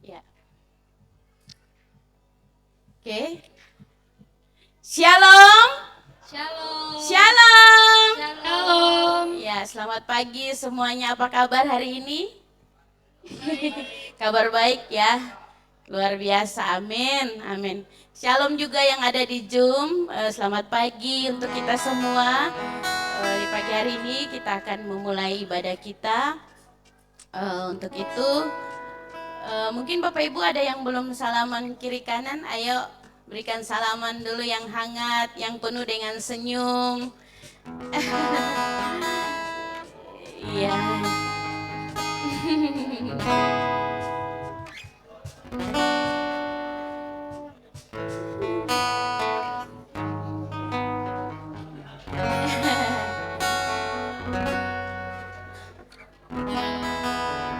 Ya, oke. Shalom. Shalom. Shalom. Shalom. Ya, selamat pagi semuanya. Apa kabar hari ini? Kabar baik ya. Luar biasa. Amin. Amin. Shalom juga yang ada di Zoom. Selamat pagi untuk kita semua. Di pagi hari ini kita akan memulai ibadah kita. Untuk itu mungkin Bapak Ibu ada yang belum salaman kiri kanan, ayo berikan salaman dulu yang hangat, yang penuh dengan senyum. Iya.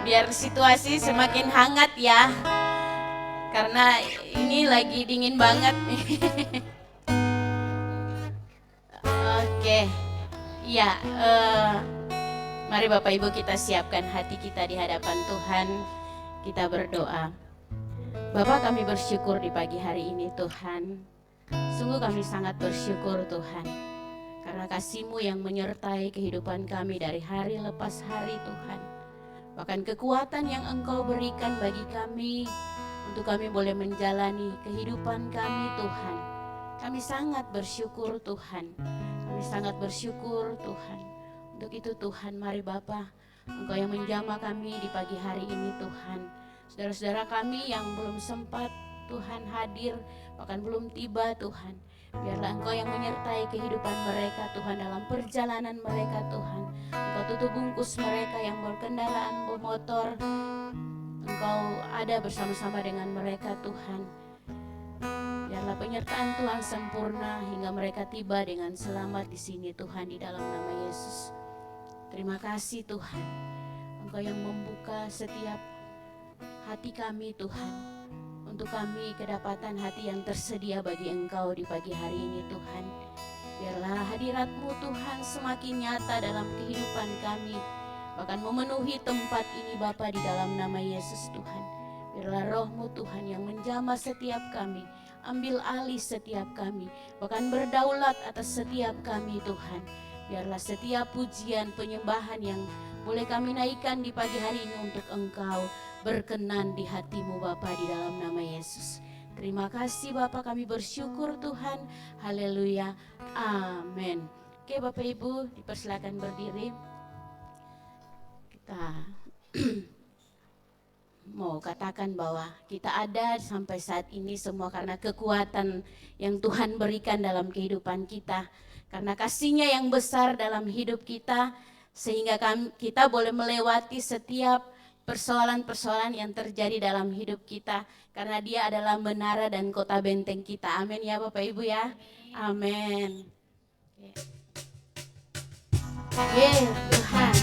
Biar situasi semakin hangat ya. Karena ini lagi dingin banget nih. Oke. Iya, mari Bapak Ibu kita siapkan hati kita di hadapan Tuhan. Kita berdoa. Bapak, kami bersyukur di pagi hari ini Tuhan. Sungguh kami sangat bersyukur Tuhan. Karena kasih-Mu yang menyertai kehidupan kami dari hari lepas hari Tuhan. Bahkan kekuatan yang Engkau berikan bagi kami untuk kami boleh menjalani kehidupan kami Tuhan. Kami sangat bersyukur Tuhan. Kami sangat bersyukur Tuhan. Untuk itu Tuhan, mari Bapa, Engkau yang menjamah kami di pagi hari ini Tuhan. Saudara-saudara kami yang belum sempat Tuhan hadir, bahkan belum tiba Tuhan. Biarlah Engkau yang menyertai kehidupan mereka Tuhan dalam perjalanan mereka Tuhan. Engkau tutup bungkus mereka yang berkendaraan bermotor. Engkau ada bersama-sama dengan mereka Tuhan. Biarlah penyertaan Tuhan sempurna hingga mereka tiba dengan selamat di sini Tuhan, di dalam nama Yesus. Terima kasih Tuhan. Engkau yang membuka setiap hati kami Tuhan. Untuk kami kedapatan hati yang tersedia bagi Engkau di pagi hari ini Tuhan. Biarlah hadirat-Mu Tuhan semakin nyata dalam kehidupan kami. Bahkan memenuhi tempat ini Bapa, di dalam nama Yesus Tuhan. Biarlah Roh-Mu Tuhan yang menjamah setiap kami. Ambil alih setiap kami. Bahkan berdaulat atas setiap kami Tuhan. Biarlah setiap pujian penyembahan yang boleh kami naikkan di pagi hari ini untuk Engkau berkenan di hati-Mu Bapa, di dalam nama Yesus. Terima kasih Bapa, kami bersyukur Tuhan. Haleluya. Amin. Oke Bapak Ibu, dipersilakan berdiri. Kita mau katakan bahwa kita ada sampai saat ini semua karena kekuatan yang Tuhan berikan dalam kehidupan kita. Karena kasih-Nya yang besar dalam hidup kita, sehingga kita boleh melewati setiap persoalan-persoalan yang terjadi dalam hidup kita. Karena Dia adalah menara dan kota benteng kita. Amin ya Bapak Ibu ya. Amin. Tuhan.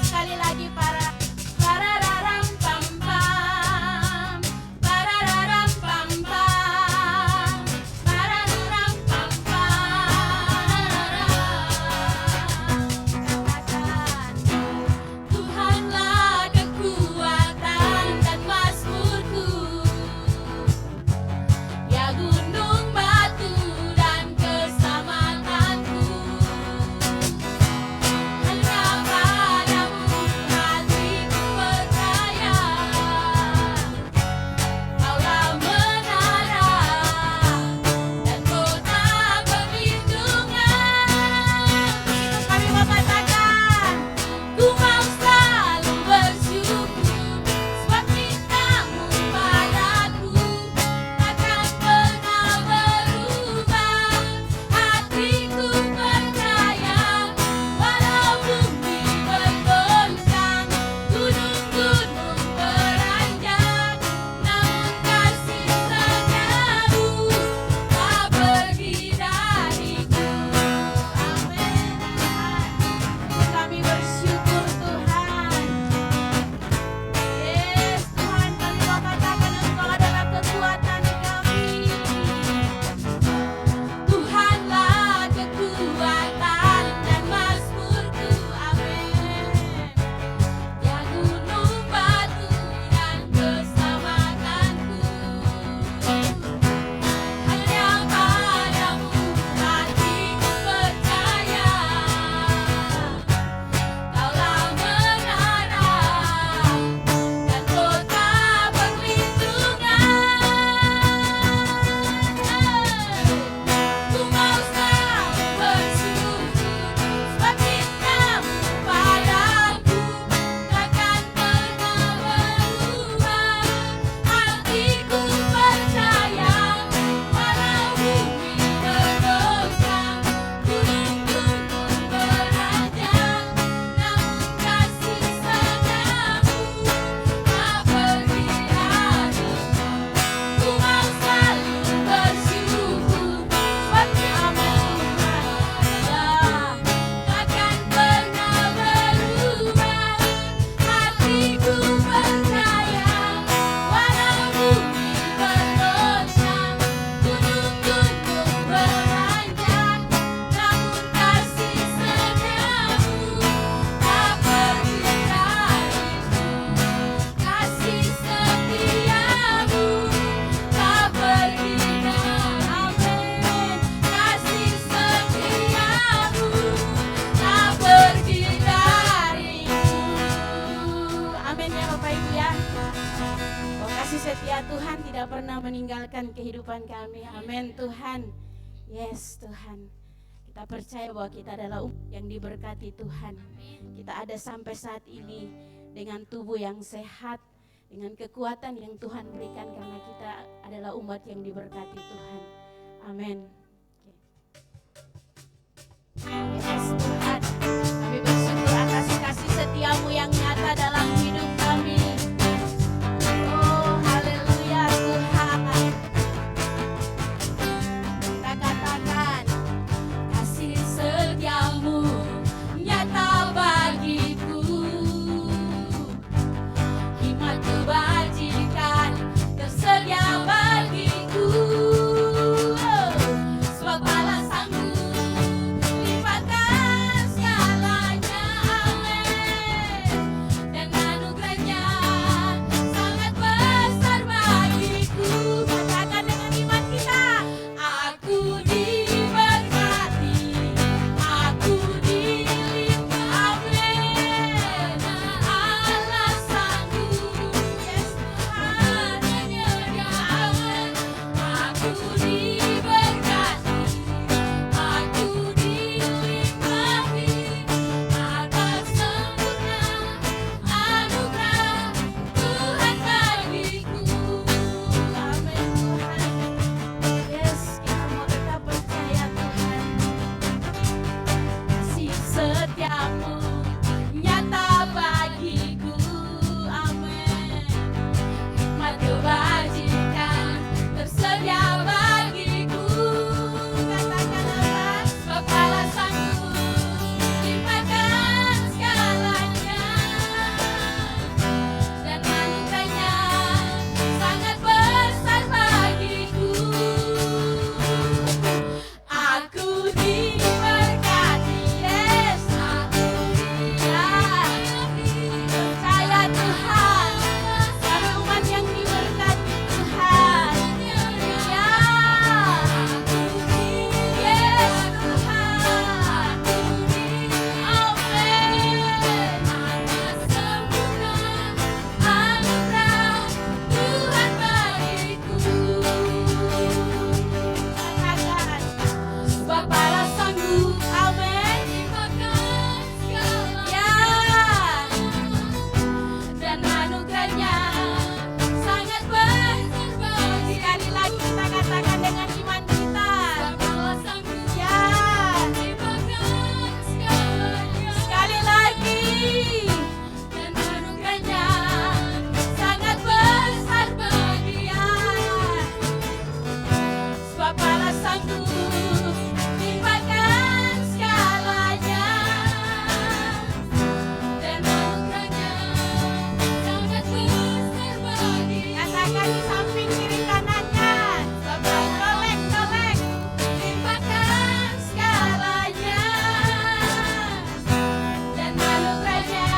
Sekali lagi para Tuhanlah kekuatan dan mazmurku. meninggalkan kehidupan kami. Amin Tuhan. Yes Tuhan. Kita percaya bahwa kita adalah umat yang diberkati Tuhan. Kita ada sampai saat ini dengan tubuh yang sehat, dengan kekuatan yang Tuhan berikan karena kita adalah umat yang diberkati Tuhan. Amin. Yes Tuhan, kami bersyukur atas kasih setiamu yang nyata dalam hidup kami. Oh haleluya Tuhan. Kita katakan kasih setiamu nyata bagiku, hikmat kebajikan tersedia bagiku. Sebab Allah sanggup limpahkan segalanya, amin. Dan anugerahnya sangat besar bagiku. Katakan dengan iman kita, aku diberkati, aku dilimpahi, Allah sanggup, yes Tuhan menyediakan. Aku diberkati, aku dilimpahi, atas sempurna anugerah Tuhan bagiku. Amin Tuhan. Yes, kita mau tetap percaya Tuhan. Kasih setiamu nyata bagiku, amin. Hikmat kebajikan tersedia bagiku. Katakan apa? Sebab Allah sanggup limpahkan segalanya, dan anugerahnya sangat besar bagiku. Aku diberkati, yes, aku diberkati. Percaya Tuhan, kami umat yang diberkati Tuhan. Ya, yes Tuhan, amin. Atas sempurna anugerah Tuhan bagiku. Katakan, sebab Allah sanggup, amin. Limpahkan segalanya, dan anugerahnya sangat besar bagi. Sekali lagi kita katakan dengan iman kita. Allah sanggup, ya. Limpahkan segalanya. Sekali lagi, dan anugerahnya sangat besar bagi dia. Sebab Allah sanggup limpahkan segalanya, dan anugerahnya sangat besar bagi. Katakan di samping kiri kanannya, sebab tolek-tolek limpahkan segalanya, dan anugerahnya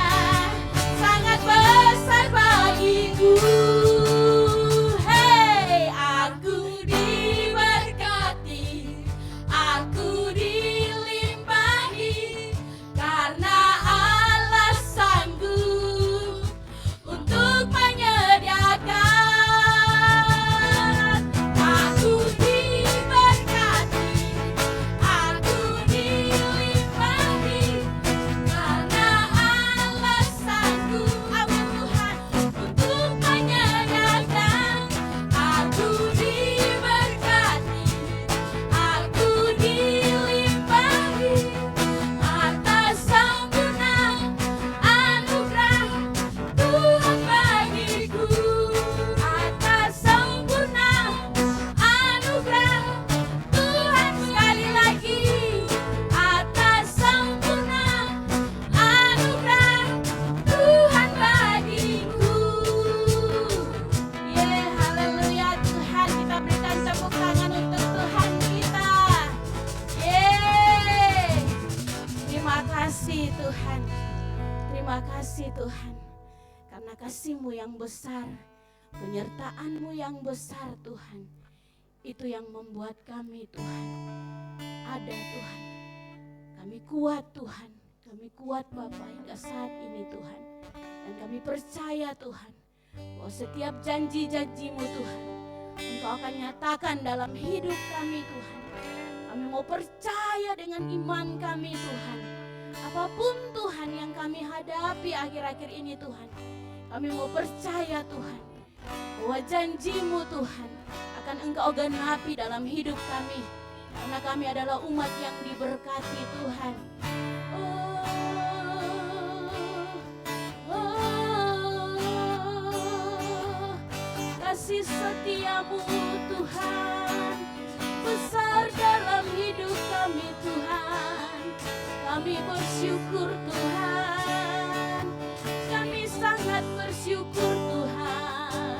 sangat besar bagiku. Hei, aku diberkati, aku dilimpahi, karena Allah sanggup untuk menyediakan. Aku diberkati, aku dilimpahi, karena Allah sanggup, amin Tuhan, untuk menyediakan. Aku diberkati, aku dilimpahi, atas sempurna anugerah Tuhan bagiku. Atas sempurna anugerah Tuhan, sekali lagi, atas sempurna anugerah Tuhan bagiku. Ye, haleluya Tuhan, kita berikan tepuk tangan untuk Tuhan kita. Ye, terima kasih Tuhan, terima kasih Tuhan, karena kasih-Mu yang besar, penyertaan-Mu yang besar Tuhan, itu yang membuat kami Tuhan ada Tuhan. Kami kuat Tuhan, kami kuat Bapa hingga saat ini Tuhan. Dan kami percaya Tuhan, bahwa setiap janji-janji-Mu Tuhan, Engkau akan nyatakan dalam hidup kami Tuhan. Kami mau percaya dengan iman kami Tuhan. Apapun Tuhan yang kami hadapi akhir-akhir ini Tuhan, kami mau percaya Tuhan, bahwa janji-Mu Tuhan akan Engkau genapi dalam hidup kami. Karena kami adalah umat yang diberkati Tuhan. Kasih setia-Mu Tuhan besar dalam hidup kami Tuhan. Kami bersyukur Tuhan, kami sangat bersyukur Tuhan,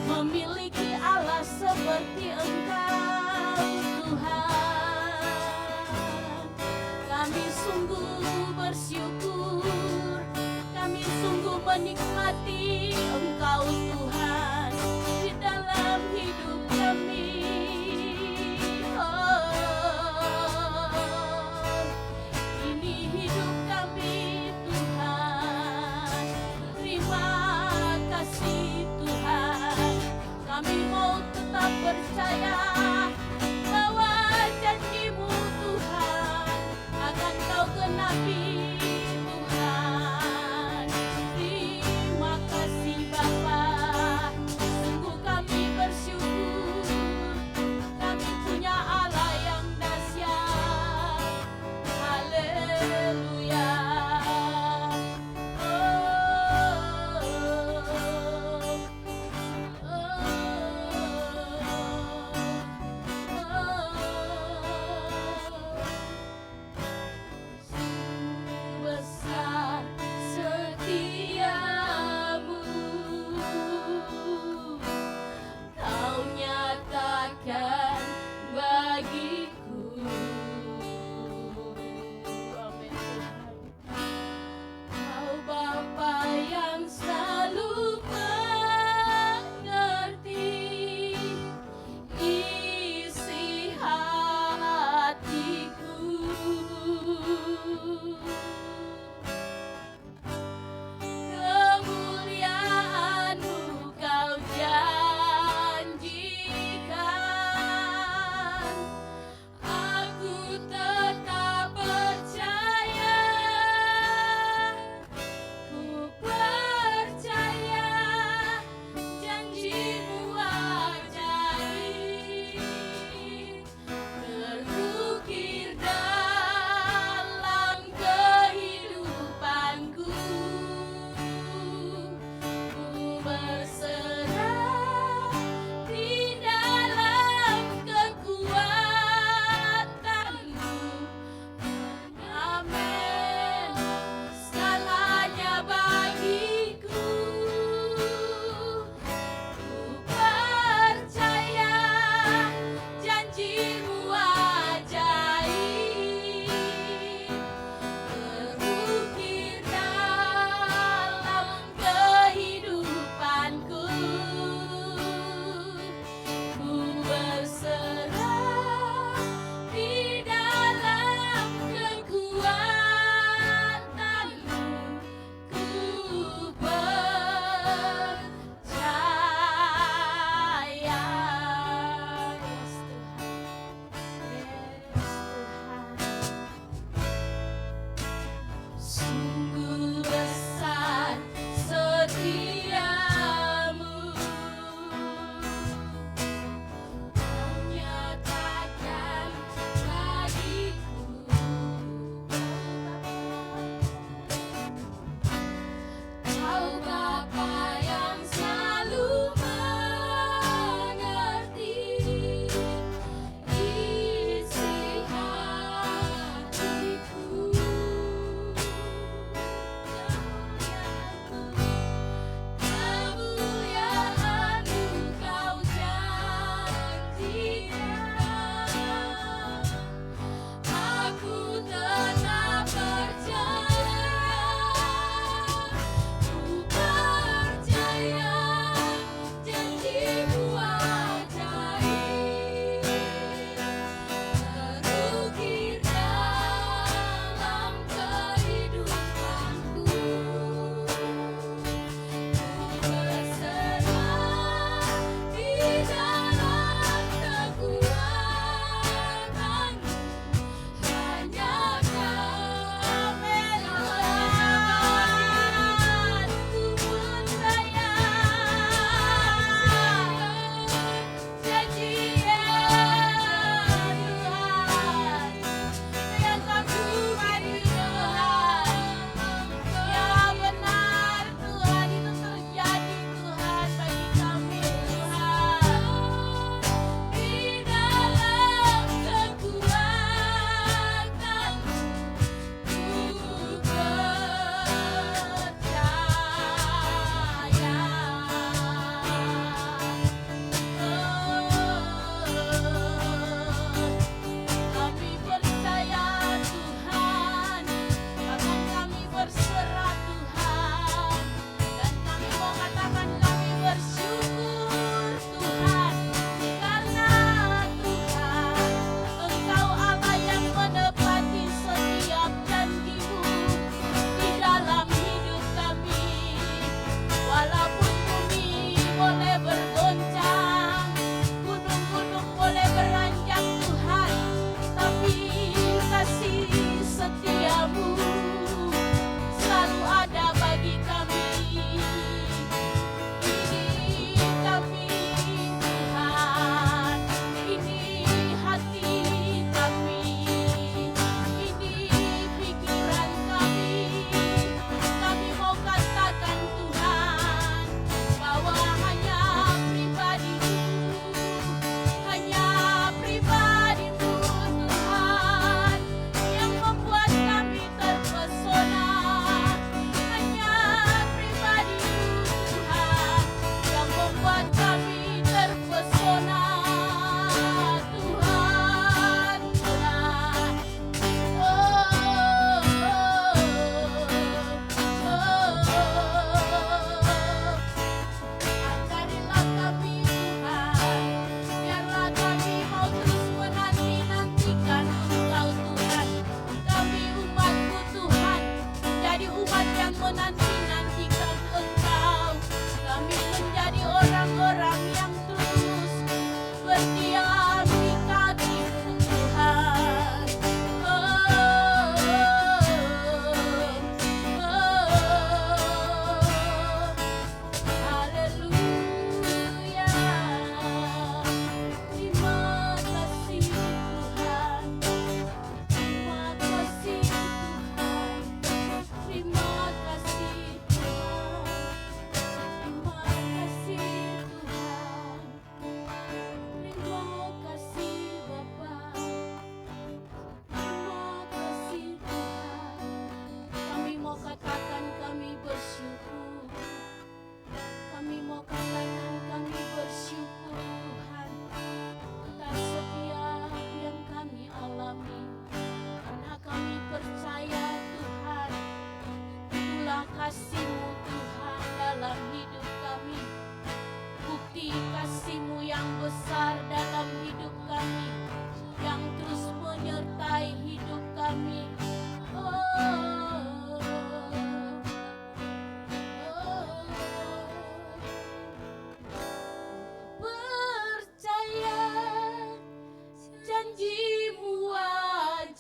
memiliki Allah seperti Engkau Tuhan. Kami sungguh bersyukur, kami sungguh menikmati Engkau Tuhan di dalam hidup kami. Ini hidup kami Tuhan. Terima kasih Tuhan. Kami mau tetap percaya bahwa janji-Mu Tuhan akan Kau genapi Tuhan. Terima kasih Bapa. Sungguh kami bersyukur, kami punya Allah yang dahsyat. Haleluya.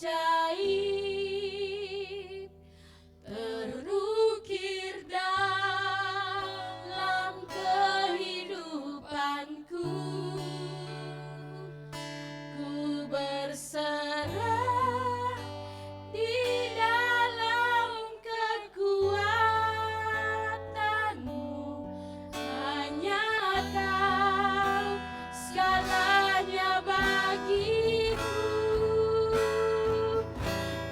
ajaib terukir dalam kehidupanku. Ku berserah di dalam kekuatanmu, hanya Kau segalanya bagiku.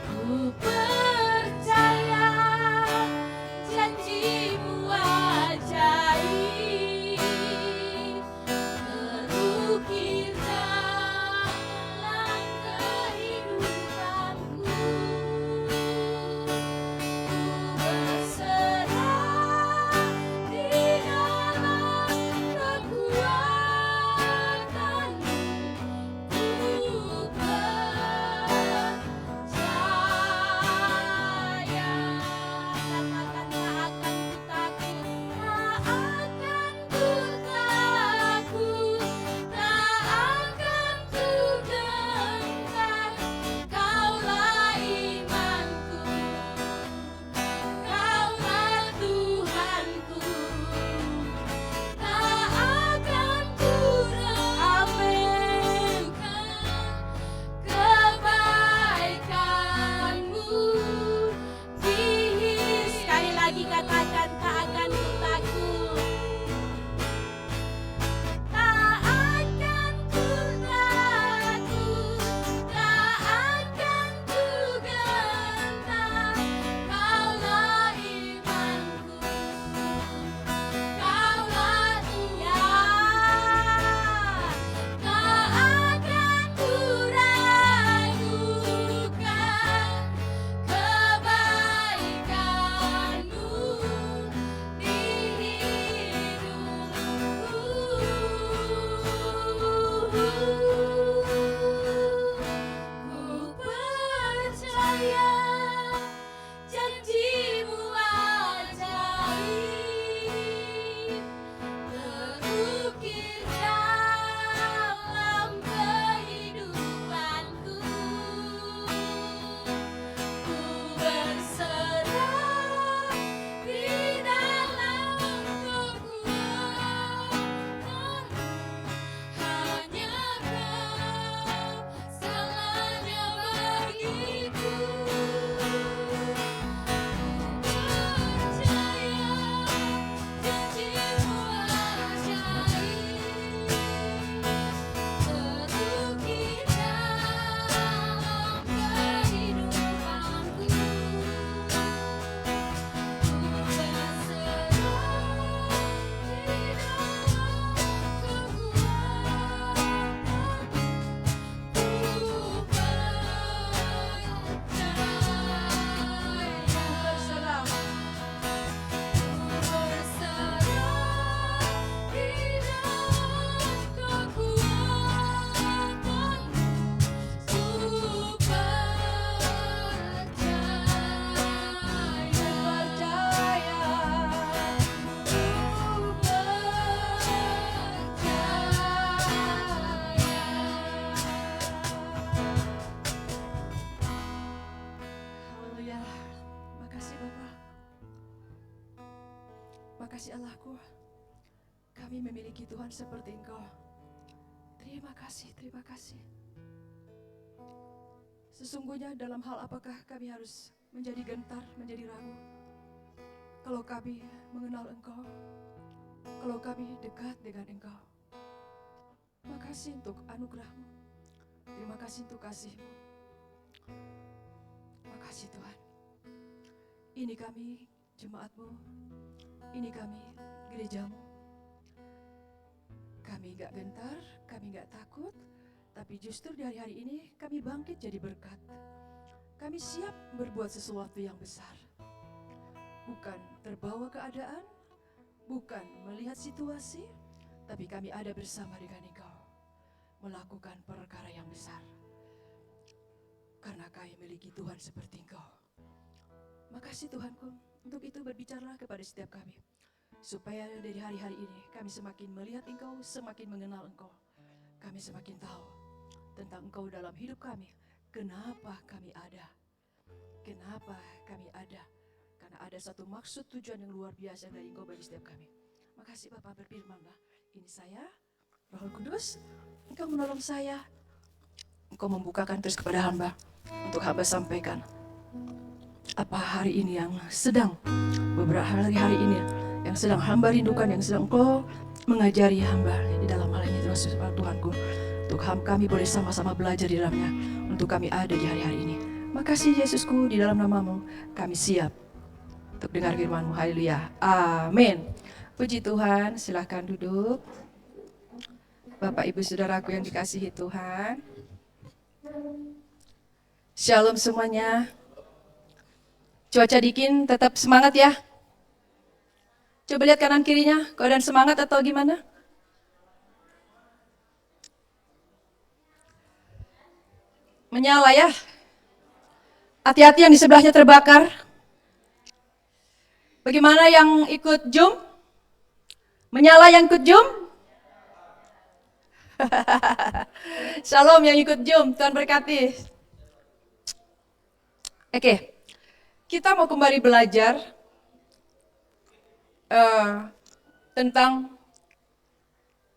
Ku percaya janjimu ajaib terukir dalam kehidupanku. Ku berserah di dalam kekuatanmu. Ku percaya. Katakan tak akan ku takut, tak akan ku gentar. Kaulah imanku, Kaulah Tuhanku, tak akan ku ragukan kebaikanmu. Sekali lagi katakan, tak akan ku takut, tak akan ku takut, tak akan ku gentar. Kaulah imanku, Kaulah Tuhan, tak akan ku ragukan kebaikanmu di hidupku. Ku percaya janjimu ajaib terukir dalam kehidupanku. Ku berserah di dalam kekuatanmu, hanya Kau segalanya bagiku. Ku percaya janjimu ajaib terukir dalam kehidupanku. Ku berserah di dalam kekuatanmu. Ku berserah. Haleluya. Makasih Bapa. Makasih Allahku. Kami memiliki Tuhan seperti Engkau. Terima kasih, terima kasih. Sesungguhnya dalam hal apakah kami harus menjadi gentar, menjadi ragu? Kalau kami mengenal Engkau, kalau kami dekat dengan Engkau. Makasih untuk anugerah-Mu. Terima kasih untuk kasih-Mu. Makasih Tuhan. Ini kami jemaat-Mu, ini kami gereja-Mu. Kami gak gentar, kami gak takut, tapi justru di hari-hari ini kami bangkit jadi berkat. Kami siap berbuat sesuatu yang besar. Bukan terbawa keadaan, bukan melihat situasi, tapi kami ada bersama dengan Engkau, melakukan perkara yang besar. Karena kami memiliki Tuhan seperti Engkau. Makasih Tuhanku, untuk itu berbicaralah kepada setiap kami. Supaya dari hari-hari ini kami semakin melihat Engkau, semakin mengenal Engkau. Kami semakin tahu tentang Engkau dalam hidup kami, kenapa kami ada. Kenapa kami ada? Karena ada satu maksud tujuan yang luar biasa dari Engkau bagi setiap kami. Makasih Bapak, berfirmanlah. Ini saya, Roh Kudus, Engkau menolong saya. Engkau membukakan terus kepada hamba, untuk hamba sampaikan apa hari ini yang sedang, beberapa hari ini yang sedang hamba rindukan, yang sedang Engkau mengajari hamba di dalam hal ini terus Tuhanku. Untuk kami boleh sama-sama belajar di dalamnya, untuk kami ada di hari-hari ini. Makasih Yesusku, di dalam namamu kami siap untuk dengar firman-Mu. Haleluya. Amin. Puji Tuhan, silahkan duduk. Bapak Ibu Saudaraku yang dikasihi Tuhan. Shalom semuanya. Cuaca dingin, tetap semangat ya. Coba lihat kanan kirinya, keadaan semangat atau gimana? Menyala ya. Hati-hati yang di sebelahnya terbakar. Bagaimana yang ikut Zoom? Menyala yang ikut Zoom? Shalom yang ikut Zoom, Tuhan berkati. Oke, kita mau kembali belajar tentang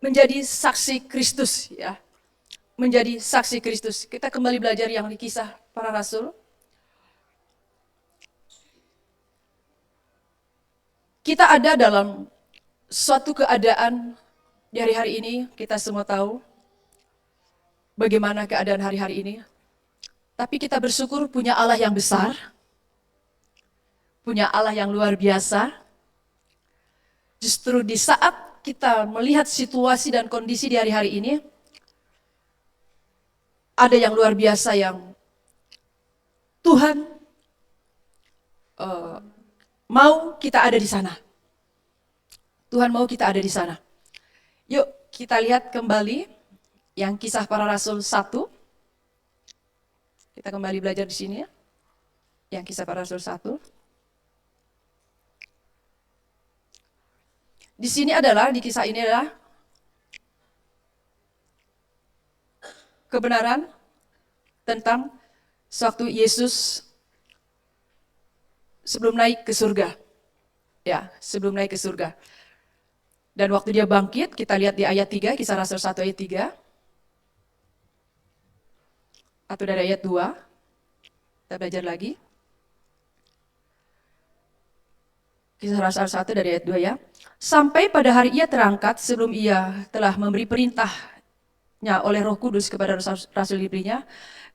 menjadi saksi Kristus ya. Menjadi saksi Kristus. Kita kembali belajar yang di Kisah Para Rasul. Kita ada dalam suatu keadaan di hari-hari ini, kita semua tahu bagaimana keadaan hari-hari ini. Tapi kita bersyukur punya Allah yang besar, punya Allah yang luar biasa. Justru di saat kita melihat situasi dan kondisi di hari-hari ini, ada yang luar biasa yang Tuhan mau kita ada di sana. Tuhan mau kita ada di sana. Yuk kita lihat kembali yang Kisah Para Rasul 1. Kita kembali belajar di sini ya. Yang Kisah Para Rasul 1. Di sini adalah, di kisah ini adalah kebenaran tentang sewaktu Yesus sebelum naik ke surga. Ya, sebelum naik ke surga. Dan waktu dia bangkit, kita lihat di ayat 3, Kisah Rasul 1 ayat 3. Atau dari ayat 2. Kita belajar lagi. Kisah Rasul 1 dari ayat 2 ya. Sampai pada hari ia terangkat sebelum ia telah memberi perintahnya oleh Roh Kudus kepada Rasul ibrinya,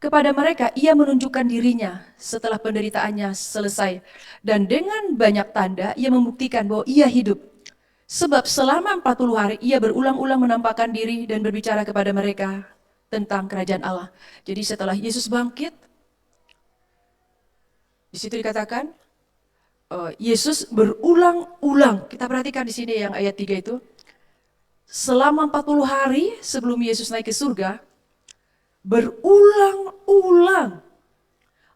kepada mereka ia menunjukkan dirinya setelah penderitaannya selesai. Dan dengan banyak tanda ia membuktikan bahwa ia hidup. Sebab selama 40 hari ia berulang-ulang menampakkan diri dan berbicara kepada mereka tentang kerajaan Allah. Jadi setelah Yesus bangkit, di situ dikatakan, Yesus berulang-ulang, kita perhatikan di sini yang ayat 3 itu, selama 40 hari sebelum Yesus naik ke surga, berulang-ulang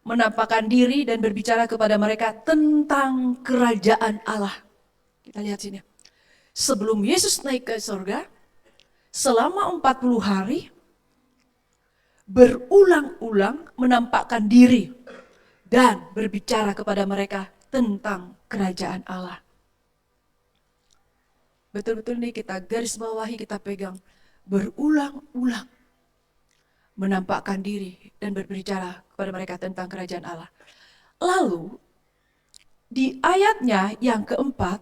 menampakkan diri dan berbicara kepada mereka tentang kerajaan Allah. Kita lihat sini. Sebelum Yesus naik ke surga, selama 40 hari, berulang-ulang menampakkan diri dan berbicara kepada mereka tentang kerajaan Allah. Betul-betul nih kita garis bawahi, kita pegang. Berulang-ulang menampakkan diri dan berbicara kepada mereka tentang kerajaan Allah. Lalu di ayatnya yang keempat,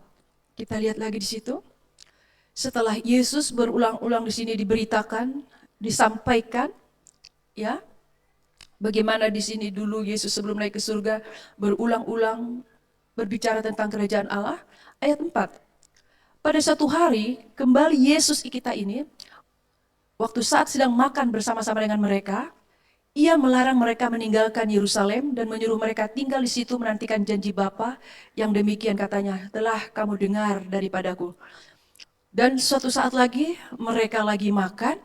kita lihat lagi di situ. Setelah Yesus berulang-ulang di sini diberitakan, disampaikan, ya, bagaimana di sini dulu Yesus sebelum naik ke surga berulang-ulang berbicara tentang kerajaan Allah. Ayat 4. Pada suatu hari kembali Yesus kita ini, waktu saat sedang makan bersama-sama dengan mereka, ia melarang mereka meninggalkan Yerusalem dan menyuruh mereka tinggal di situ menantikan janji Bapa yang demikian katanya, telah kamu dengar daripadaku. Dan suatu saat lagi mereka lagi makan.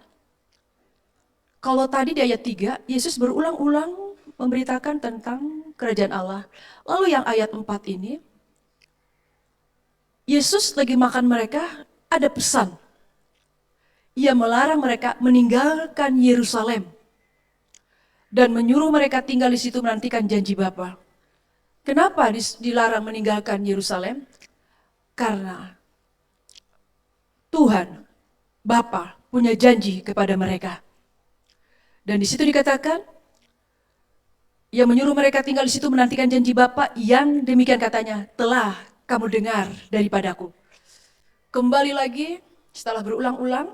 Kalau tadi di ayat 3, Yesus berulang-ulang memberitakan tentang kerajaan Allah. Lalu yang ayat 4 ini, Yesus lagi makan mereka, ada pesan. Ia melarang mereka meninggalkan Yerusalem dan menyuruh mereka tinggal di situ menantikan janji Bapa. Kenapa dilarang meninggalkan Yerusalem? Karena Tuhan, Bapa, punya janji kepada mereka. Dan di situ dikatakan, Ia menyuruh mereka tinggal di situ menantikan janji Bapa yang demikian katanya, telah kamu dengar daripadaku. Kembali lagi, setelah berulang-ulang,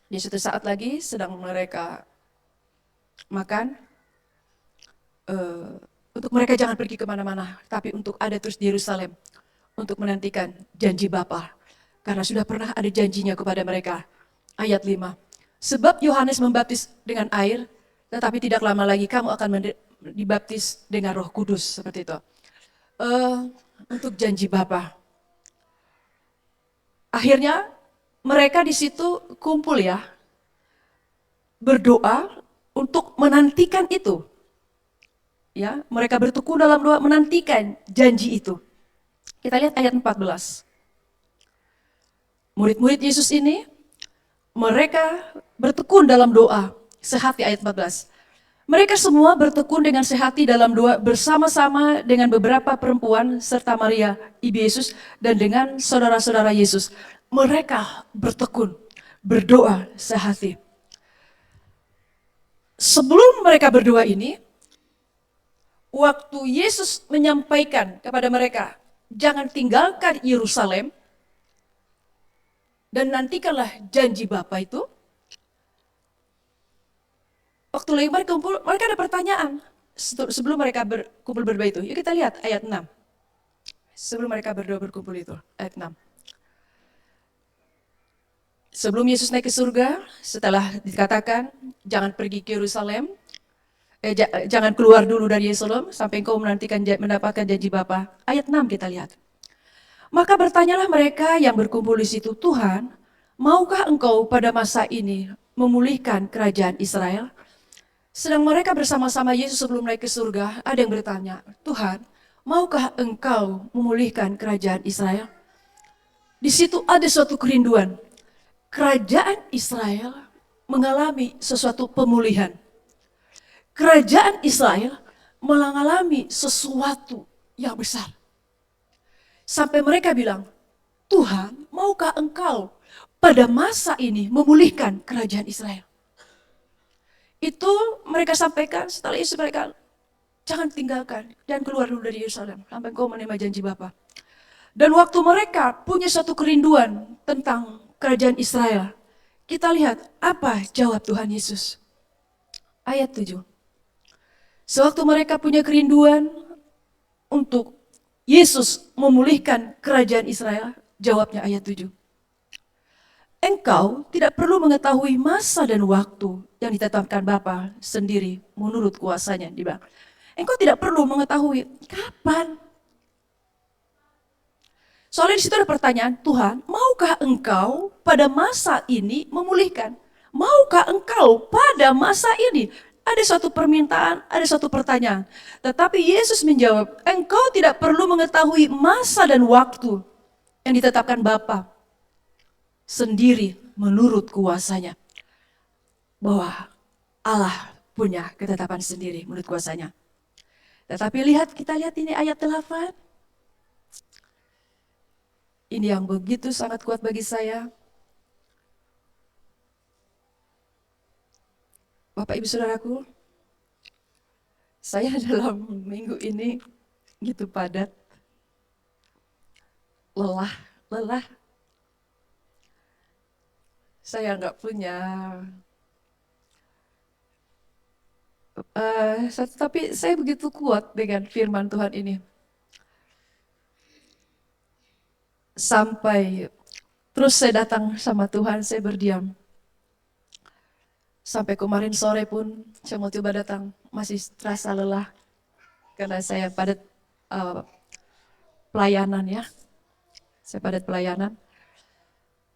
di suatu saat lagi sedang mereka makan, untuk mereka jangan pergi kemana-mana, tapi untuk ada terus di Yerusalem, untuk menantikan janji Bapa. Karena sudah pernah ada janjinya kepada mereka. Ayat 5. Sebab Yohanes membaptis dengan air, tetapi tidak lama lagi kamu akan dibaptis dengan Roh Kudus, seperti itu. Untuk janji Bapa. Akhirnya mereka di situ kumpul ya, berdoa untuk menantikan itu. Ya, mereka bertekun dalam doa menantikan janji itu. Kita lihat ayat 14. Murid-murid Yesus ini, mereka bertekun dalam doa, sehati ayat 14. Mereka semua bertekun dengan sehati dalam doa bersama-sama dengan beberapa perempuan serta Maria, ibu Yesus, dan dengan saudara-saudara Yesus. Mereka bertekun, berdoa sehati. Sebelum mereka berdoa ini, waktu Yesus menyampaikan kepada mereka, jangan tinggalkan Yerusalem, dan nantikanlah janji Bapa itu. Waktu lagi mereka kumpul, mereka ada pertanyaan. Sebelum mereka berkumpul berdoa itu, yuk kita lihat ayat 6. Sebelum mereka berdoa berkumpul itu, ayat 6. Sebelum Yesus naik ke surga, setelah dikatakan, jangan pergi ke Yerusalem, jangan keluar dulu dari Yerusalem, sampai engkau mendapatkan janji Bapa. Ayat 6 kita lihat. Maka bertanyalah mereka yang berkumpul di situ, Tuhan, maukah engkau pada masa ini memulihkan kerajaan Israel? Sedang mereka bersama-sama Yesus sebelum naik ke surga, ada yang bertanya, Tuhan, maukah engkau memulihkan kerajaan Israel? Di situ ada suatu kerinduan. Kerajaan Israel mengalami sesuatu pemulihan. Kerajaan Israel mengalami sesuatu yang besar. Sampai mereka bilang, Tuhan, maukah engkau pada masa ini memulihkan kerajaan Israel? Itu mereka sampaikan setelah Yesus mereka, jangan tinggalkan dan keluar dulu dari Yerusalem sampai engkau menerima janji Bapa. Dan waktu mereka punya satu kerinduan tentang kerajaan Israel, kita lihat apa jawab Tuhan Yesus. Ayat 7. Sewaktu mereka punya kerinduan untuk Yesus memulihkan kerajaan Israel, jawabnya ayat 7. Engkau tidak perlu mengetahui masa dan waktu yang ditetapkan Bapa sendiri menurut kuasanya. Engkau tidak perlu mengetahui kapan. Soalnya di situ ada pertanyaan, Tuhan, maukah engkau pada masa ini memulihkan? Maukah engkau pada masa ini? Ada suatu permintaan, ada suatu pertanyaan. Tetapi Yesus menjawab, engkau tidak perlu mengetahui masa dan waktu yang ditetapkan Bapa sendiri menurut kuasanya. Bahwa Allah punya ketetapan sendiri menurut kuasanya. Tetapi kita lihat ini ayat 8. Ini yang begitu sangat kuat bagi saya. Bapak Ibu Saudaraku, saya dalam minggu ini gitu padat, lelah. Saya nggak punya, tapi saya begitu kuat dengan firman Tuhan ini. Sampai terus saya datang sama Tuhan, saya berdiam. Sampai kemarin sore pun saya mau coba datang, masih terasa lelah. Karena saya padat pelayanan ya. Saya padat pelayanan,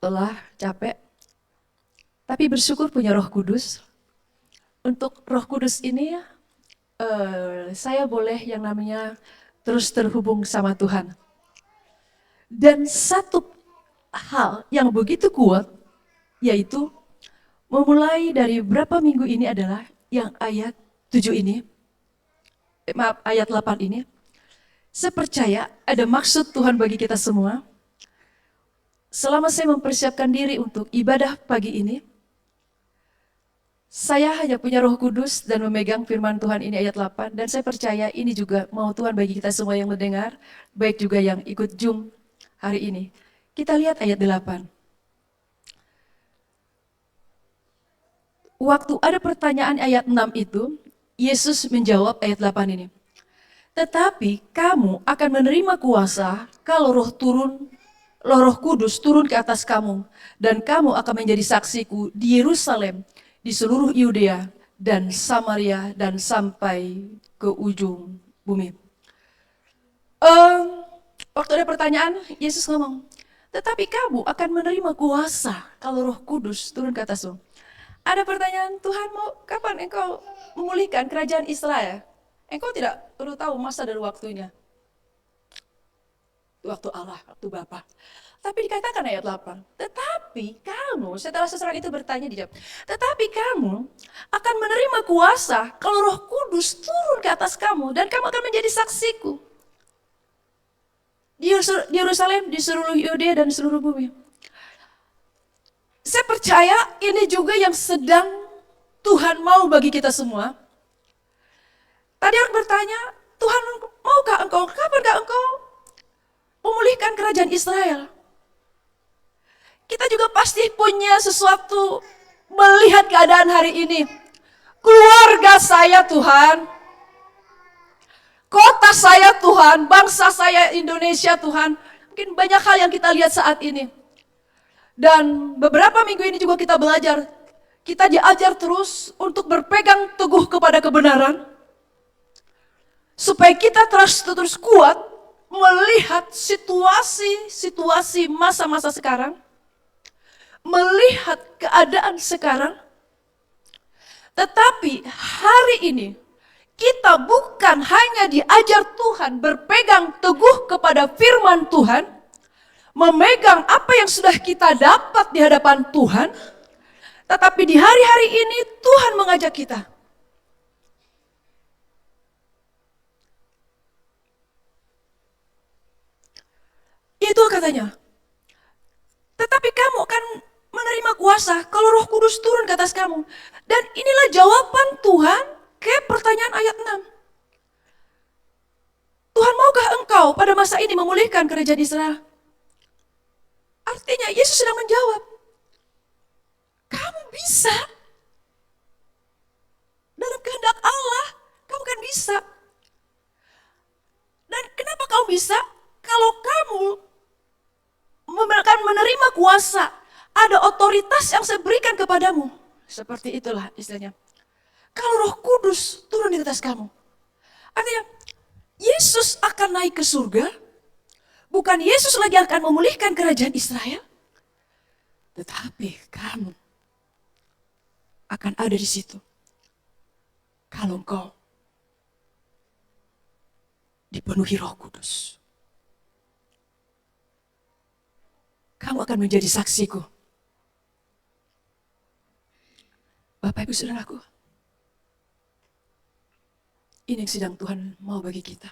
lelah, capek. Tapi bersyukur punya Roh Kudus. Untuk Roh Kudus ini saya boleh yang namanya terus terhubung sama Tuhan. Dan satu hal yang begitu kuat, yaitu memulai dari berapa minggu ini adalah yang ayat 7 ini, ayat 8 ini, saya percaya ada maksud Tuhan bagi kita semua. Selama saya mempersiapkan diri untuk ibadah pagi ini, saya hanya punya Roh Kudus dan memegang firman Tuhan ini ayat 8, dan saya percaya ini juga mau Tuhan bagi kita semua yang mendengar, baik juga yang ikut Zoom hari ini. Kita lihat ayat 8. Waktu ada pertanyaan ayat 6 itu, Yesus menjawab ayat 8 ini. Tetapi kamu akan menerima kuasa kalau Roh Kudus turun ke atas kamu, dan kamu akan menjadi saksiku di Yerusalem, di seluruh Yudea dan Samaria dan sampai ke ujung bumi. Waktu ada pertanyaan, Yesus ngomong, tetapi kamu akan menerima kuasa kalau Roh Kudus turun ke atasmu. Ada pertanyaan, Tuhan mau kapan engkau memulihkan kerajaan Israel? Engkau tidak perlu tahu masa dan waktunya. Waktu Allah, waktu Bapa. Tapi dikatakan ayat 8, tetapi kamu, setelah seseorang itu bertanya dijawab, tetapi kamu akan menerima kuasa kalau Roh Kudus turun ke atas kamu, dan kamu akan menjadi saksiku di Yerusalem, di seluruh Yudea dan seluruh bumi. Saya percaya ini juga yang sedang Tuhan mau bagi kita semua. Tadi orang bertanya, Tuhan maukah engkau, kapankah engkau memulihkan kerajaan Israel? Kita juga pasti punya sesuatu melihat keadaan hari ini. Keluarga saya Tuhan, kota saya Tuhan, bangsa saya Indonesia Tuhan. Mungkin banyak hal yang kita lihat saat ini. Dan beberapa minggu ini juga kita belajar, kita diajar terus untuk berpegang teguh kepada kebenaran. Supaya kita terus kuat melihat situasi masa-masa sekarang. Melihat keadaan sekarang. Tetapi hari ini kita bukan hanya diajar Tuhan berpegang teguh kepada firman Tuhan, memegang apa yang sudah kita dapat di hadapan Tuhan, tetapi di hari-hari ini Tuhan mengajak kita. Itu katanya. Tetapi kamu akan menerima kuasa kalau Roh Kudus turun ke atas kamu. Dan inilah jawaban Tuhan ke pertanyaan ayat 6. Tuhan maukah engkau pada masa ini memulihkan kerajaan Israel? Artinya Yesus sedang menjawab, kamu bisa. Dalam kehendak Allah, kamu kan bisa. Dan kenapa kamu bisa? Kalau kamu akan menerima kuasa, ada otoritas yang saya berikan kepadamu. Seperti itulah istilahnya. Kalau Roh Kudus turun di atas kamu. Artinya, Yesus akan naik ke surga. Bukan Yesus lagi akan memulihkan kerajaan Israel. Tetapi kamu akan ada di situ. Kalau engkau dipenuhi Roh Kudus. Kamu akan menjadi saksiku. Bapak Ibu Saudaraku, ini yang sedang Tuhan mau bagi kita.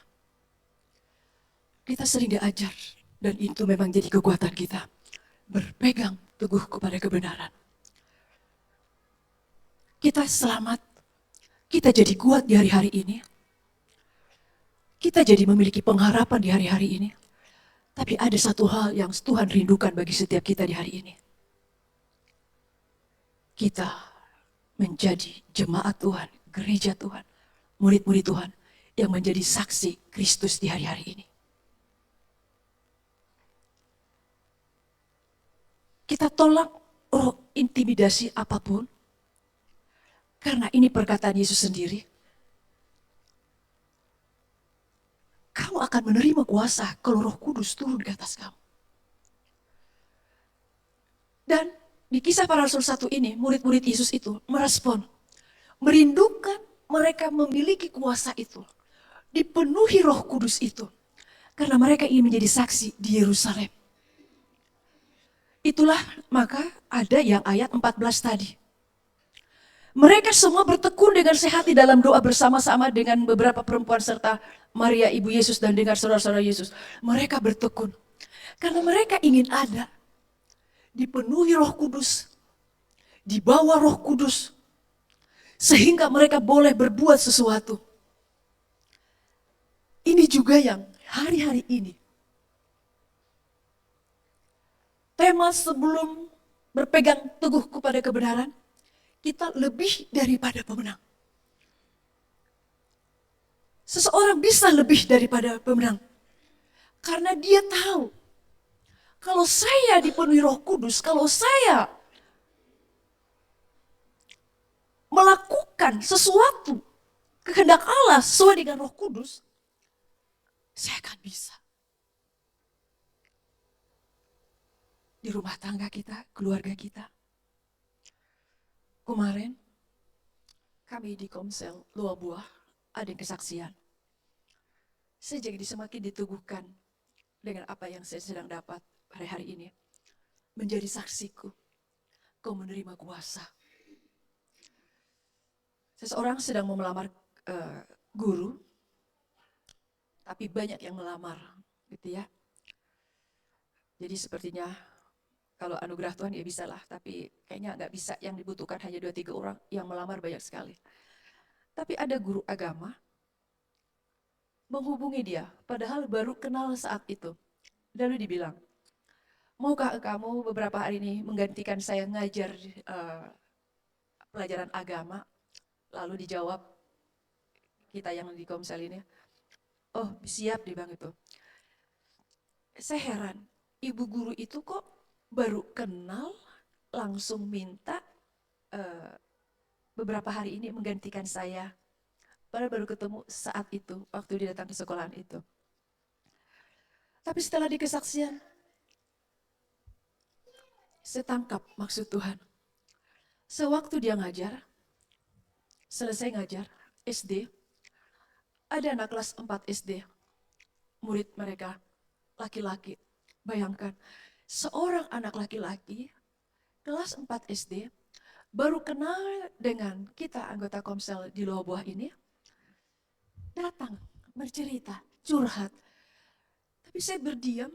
Kita sering diajar, dan itu memang jadi kekuatan kita. Berpegang teguh kepada kebenaran. Kita selamat, kita jadi kuat di hari-hari ini. Kita jadi memiliki pengharapan di hari-hari ini. Tapi ada satu hal yang Tuhan rindukan bagi setiap kita di hari ini. Kita menjadi jemaat Tuhan, gereja Tuhan, murid-murid Tuhan yang menjadi saksi Kristus di hari-hari ini. Kita tolak roh intimidasi apapun, karena ini perkataan Yesus sendiri. Kamu akan menerima kuasa kalau Roh Kudus turun ke atas kamu. Dan di Kisah Para Rasul 1 ini, murid-murid Yesus itu merespon, merindukan mereka memiliki kuasa itu, dipenuhi Roh Kudus itu, karena mereka ingin menjadi saksi di Yerusalem. Itulah maka ada yang ayat 14 tadi. Mereka semua bertekun dengan sehati dalam doa bersama-sama dengan beberapa perempuan serta Maria Ibu Yesus dan dengan saudara-saudara Yesus. Mereka bertekun karena mereka ingin ada, dipenuhi Roh Kudus, dibawa Roh Kudus, sehingga mereka boleh berbuat sesuatu. Ini juga yang hari-hari ini, tema sebelum berpegang teguh kepada kebenaran, kita lebih daripada pemenang. Seseorang bisa lebih daripada pemenang. Karena dia tahu, kalau saya dipenuhi Roh Kudus, kalau saya melakukan sesuatu kehendak Allah sesuai dengan Roh Kudus, saya akan bisa. Di rumah tangga kita, keluarga kita. Kemarin, kami di Komsel Luar Buah ada kesaksian. Saya jadi semakin diteguhkan dengan apa yang saya sedang dapat hari-hari ini. Menjadi saksiku, kau menerima kuasa. Seseorang sedang mau melamar guru, tapi banyak yang melamar, gitu ya. Jadi sepertinya kalau anugerah Tuhan ya bisa lah, tapi kayaknya nggak bisa, yang dibutuhkan hanya 2-3 orang, yang melamar banyak sekali. Tapi ada guru agama menghubungi dia, padahal baru kenal saat itu. Lalu dibilang, maukah kamu beberapa hari ini menggantikan saya ngajar pelajaran agama? Lalu dijawab kita yang di Komsel ini, oh siap, dia bilang itu. Saya heran, ibu guru itu kok baru kenal langsung minta beberapa hari ini menggantikan saya. Padahal baru ketemu saat itu, waktu dia datang ke sekolahan itu. Tapi setelah di kesaksian, saya tangkap maksud Tuhan. Sewaktu dia ngajar, selesai ngajar SD, ada anak kelas 4 SD, murid mereka, laki-laki. Bayangkan, seorang anak laki-laki, kelas 4 SD, baru kenal dengan kita anggota Komsel di Luar Buah ini, datang, bercerita, curhat. Tapi saya berdiam,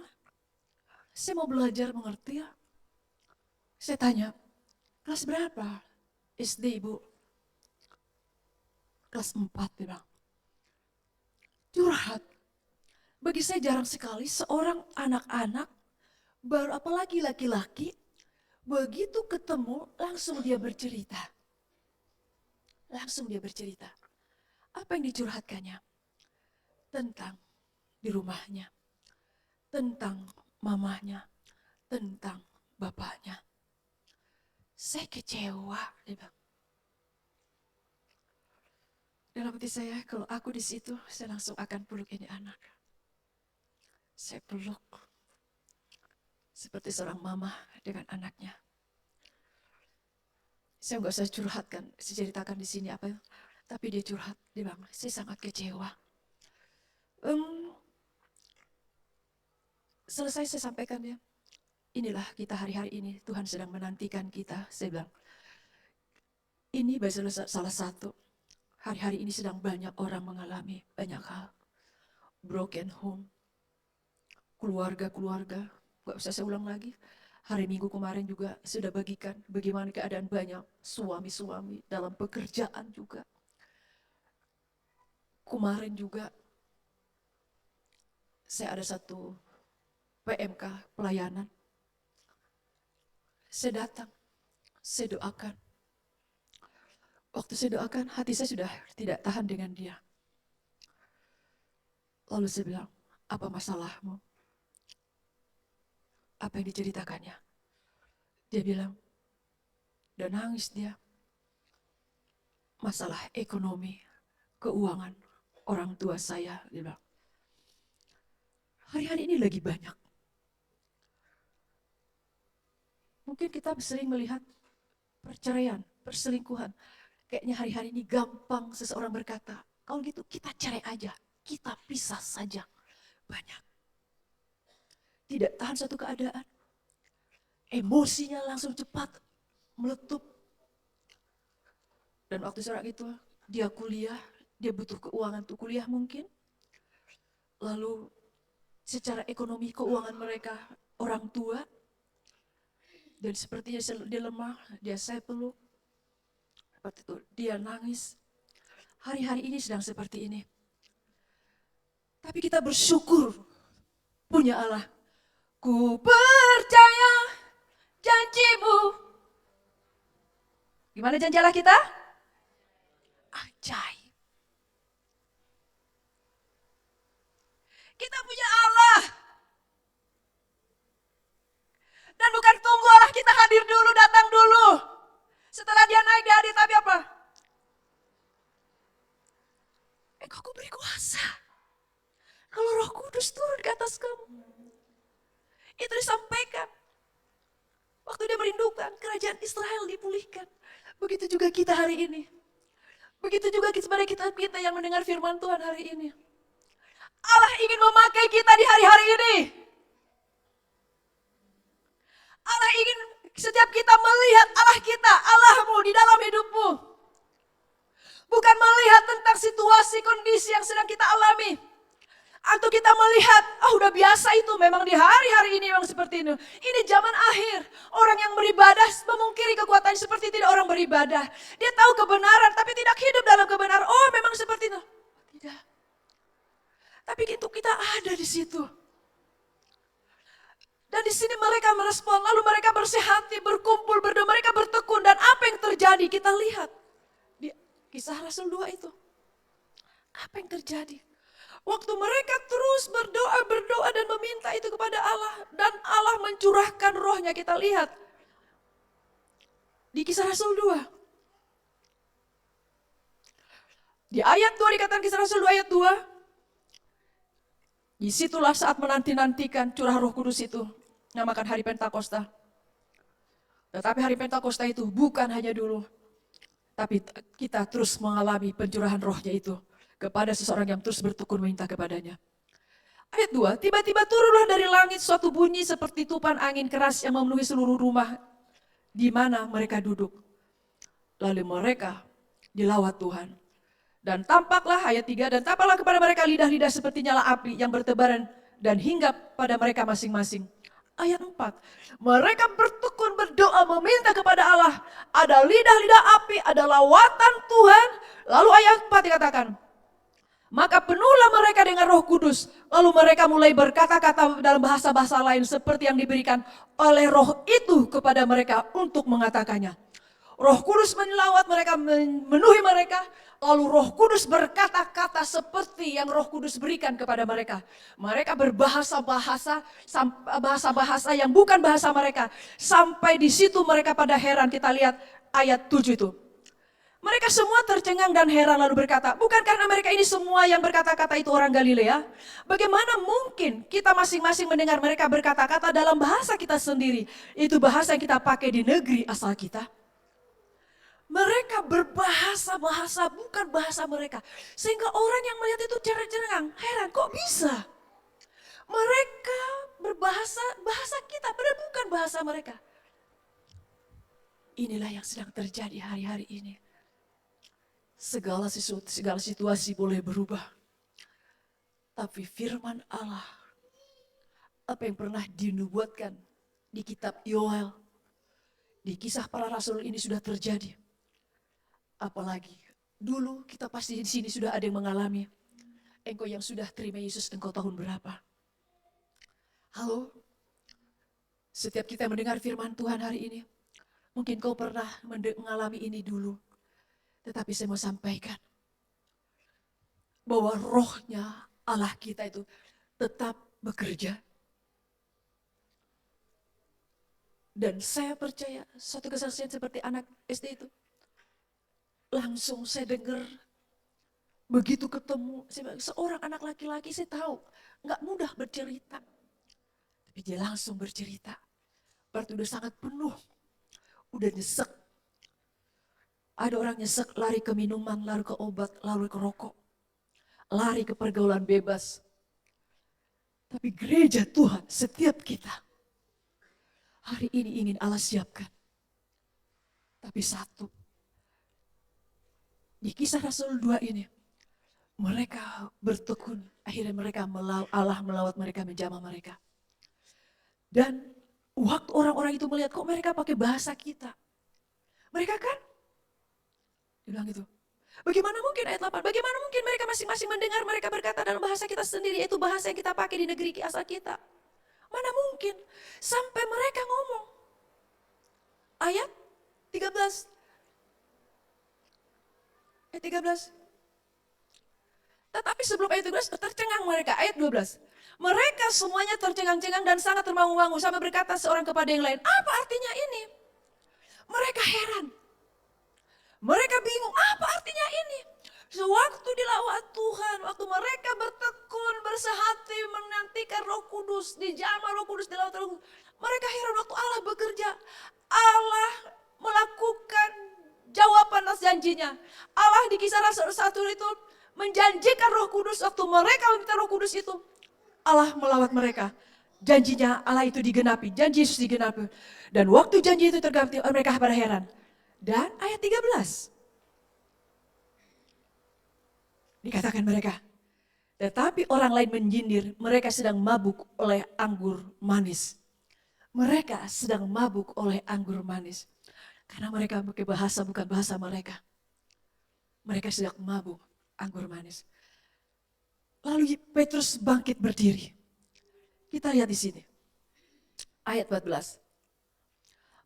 saya mau belajar mengerti. Saya tanya, kelas berapa? SD ibu. Kelas 4, dia bilang. Curhat. Bagi saya jarang sekali seorang anak-anak, baru apalagi laki-laki, begitu ketemu langsung dia bercerita. Langsung dia bercerita. Apa yang dicurhatkannya? Tentang di rumahnya, tentang mamanya, tentang bapaknya. Saya kecewa, dia bilang. Dalam hati saya, kalau aku di situ, saya langsung akan peluk ini anak. Saya peluk seperti seorang mama dengan anaknya. Saya nggak usah curhatkan, saya ceritakan di sini apa, tapi dia curhat, dia bilang, saya sangat kecewa. Selesai saya sampaikan ya, inilah kita hari-hari ini, Tuhan sedang menantikan kita. Saya bilang, ini salah satu, hari-hari ini sedang banyak orang mengalami banyak hal. Broken home, keluarga-keluarga, gak usah saya ulang lagi. Hari Minggu kemarin juga sudah bagikan bagaimana keadaan banyak suami-suami dalam pekerjaan juga. Kemarin juga saya ada satu PMK pelayanan. Saya datang, saya doakan. Waktu saya doakan, hati saya sudah tidak tahan dengan dia. Lalu saya bilang, apa masalahmu? Apa yang diceritakannya? Dia bilang, dan nangis dia. Masalah ekonomi, keuangan orang tua saya, dia bilang. Hari-hari ini lagi banyak. Mungkin kita sering melihat perceraian, perselingkuhan. Kayaknya hari-hari ini gampang seseorang berkata, kalau gitu kita cerai aja, kita pisah saja. Banyak. Tidak tahan satu keadaan. Emosinya langsung cepat meletup. Dan waktu seorang itu dia kuliah, dia butuh keuangan untuk kuliah mungkin. Lalu secara ekonomi keuangan mereka orang tua, dan sepertinya dia lemah, saya peluk. Waktu itu dia nangis. Hari-hari ini sedang seperti ini. Tapi kita bersyukur punya Allah. Ku percaya janjimu. Gimana janji Allah kita? Ajaib. Kita punya Allah. Dan bukan tunggu Allah kita hadir dulu, datang dulu. Setelah dia naik di hadir, tapi apa? Engkau ku beri kuasa. Kalau Roh Kudus turun ke atas kamu. Itu disampaikan. Waktu dia merindukan kerajaan Israel dipulihkan. Begitu juga kita hari ini. Begitu juga kepada kita yang mendengar firman Tuhan hari ini. Allah ingin memakai kita di hari-hari ini. Allah ingin setiap kita melihat Allah kita, Allahmu di dalam hidupmu. Bukan melihat tentang situasi, kondisi yang sedang kita alami. Atau kita melihat, udah biasa itu, memang di hari-hari ini memang seperti ini. Ini zaman akhir, orang yang beribadah memungkiri kekuatan seperti tidak orang beribadah. Dia tahu kebenaran tapi tidak hidup dalam kebenaran. Oh memang seperti itu. Tidak. Tapi itu kita ada di situ. Dan di sini mereka merespon, lalu mereka bersih hati, berkumpul, berdoa, mereka bertekun. Dan apa yang terjadi kita lihat di Kisah Rasul 2 itu. Apa yang terjadi? Waktu mereka terus berdoa dan meminta itu kepada Allah. Dan Allah mencurahkan rohnya, kita lihat. Di Kisah Rasul 2. Di ayat 2 dikatakan Kisah Rasul 2 ayat 2. Disitulah saat menanti-nantikan curah Roh Kudus itu. Namakan hari Pentakosta. Tetapi hari Pentakosta itu bukan hanya dulu. Tapi kita terus mengalami pencurahan rohnya itu. Kepada seseorang yang terus bertekun minta kepadanya. Ayat 2, tiba-tiba turunlah dari langit suatu bunyi seperti tupan angin keras yang memenuhi seluruh rumah di mana mereka duduk. Lalu mereka dilawat Tuhan. Dan tampaklah, ayat 3, dan tampaklah kepada mereka lidah-lidah seperti nyala api yang bertebaran dan hinggap pada mereka masing-masing. Ayat 4, mereka bertekun berdoa meminta kepada Allah. Ada lidah-lidah api, ada lawatan Tuhan. Lalu ayat 4 dikatakan, maka penuhlah mereka dengan Roh Kudus. Lalu mereka mulai berkata-kata dalam bahasa-bahasa lain seperti yang diberikan oleh Roh itu kepada mereka untuk mengatakannya. Roh Kudus menyelawat mereka, memenuhi mereka. Lalu Roh Kudus berkata-kata seperti yang Roh Kudus berikan kepada mereka. Mereka berbahasa-bahasa, bahasa-bahasa yang bukan bahasa mereka. Sampai di situ mereka pada heran. Kita lihat ayat 7 itu. Mereka semua tercengang dan heran lalu berkata, bukan karena mereka ini semua yang berkata-kata itu orang Galilea? Bagaimana mungkin kita masing-masing mendengar mereka berkata-kata dalam bahasa kita sendiri? Itu bahasa yang kita pakai di negeri asal kita. Mereka berbahasa-bahasa bukan bahasa mereka. Sehingga orang yang melihat itu cengang, heran kok bisa? Mereka berbahasa bahasa kita, padahal bukan bahasa mereka. Inilah yang sedang terjadi hari-hari ini. Segala situasi boleh berubah. Tapi firman Allah, apa yang pernah dinubuatkan di kitab Yoel, di Kisah Para Rasul ini sudah terjadi. Apalagi dulu kita pasti di sini sudah ada yang mengalami. Engkau yang sudah terima Yesus, engkau tahun berapa? Halo? Setiap kita mendengar firman Tuhan hari ini, mungkin kau pernah mengalami ini dulu. Tetapi saya mau sampaikan bahwa rohnya Allah kita itu tetap bekerja. Dan saya percaya suatu kesaksian seperti anak SD itu. Langsung saya dengar, begitu ketemu seorang anak laki-laki, saya tahu gak mudah bercerita. Tapi dia langsung bercerita. Berarti udah sangat penuh, udah nyesek. Ada orang nyesek, lari ke minuman, lari ke obat, lari ke rokok. Lari ke pergaulan bebas. Tapi gereja Tuhan, setiap kita, hari ini ingin Allah siapkan. Tapi satu, Di Kisah Rasul 2 ini, mereka bertekun, akhirnya Allah melawat mereka, menjamah mereka. Dan waktu orang-orang itu melihat, kok mereka pakai bahasa kita? Mereka kan, dia bilang gitu, bagaimana mungkin ayat 8, bagaimana mungkin mereka masing-masing mendengar mereka berkata dalam bahasa kita sendiri, yaitu bahasa yang kita pakai di negeri asal kita. Mana mungkin, sampai mereka ngomong. Ayat 13, ayat 13. Tetapi sebelum ayat 13 tercengang mereka, ayat 12. Mereka semuanya tercengang-cengang dan sangat termangu-mangu sampai berkata seorang kepada yang lain, apa artinya ini? Mereka heran. Mereka bingung, apa artinya ini? Sewaktu dilawat Tuhan, waktu mereka bertekun, bersehati, menantikan Roh Kudus, dijamah Roh Kudus, dilawat Roh Kudus. Mereka heran waktu Allah bekerja. Allah melakukan jawaban atas janjinya. Allah di Kisah Rasul 1 itu menjanjikan Roh Kudus, waktu mereka meminta Roh Kudus itu, Allah melawat mereka. Janjinya Allah itu digenapi, janji Yesus digenapi. Dan waktu janji itu tergenapi, mereka pada heran. Dan ayat 13. Dikatakan mereka, tetapi orang lain menyindir, mereka sedang mabuk oleh anggur manis. Mereka sedang mabuk oleh anggur manis. Karena mereka pakai bahasa bukan bahasa mereka. Mereka sedang mabuk anggur manis. Lalu Petrus bangkit berdiri. Kita lihat di sini. Ayat 14.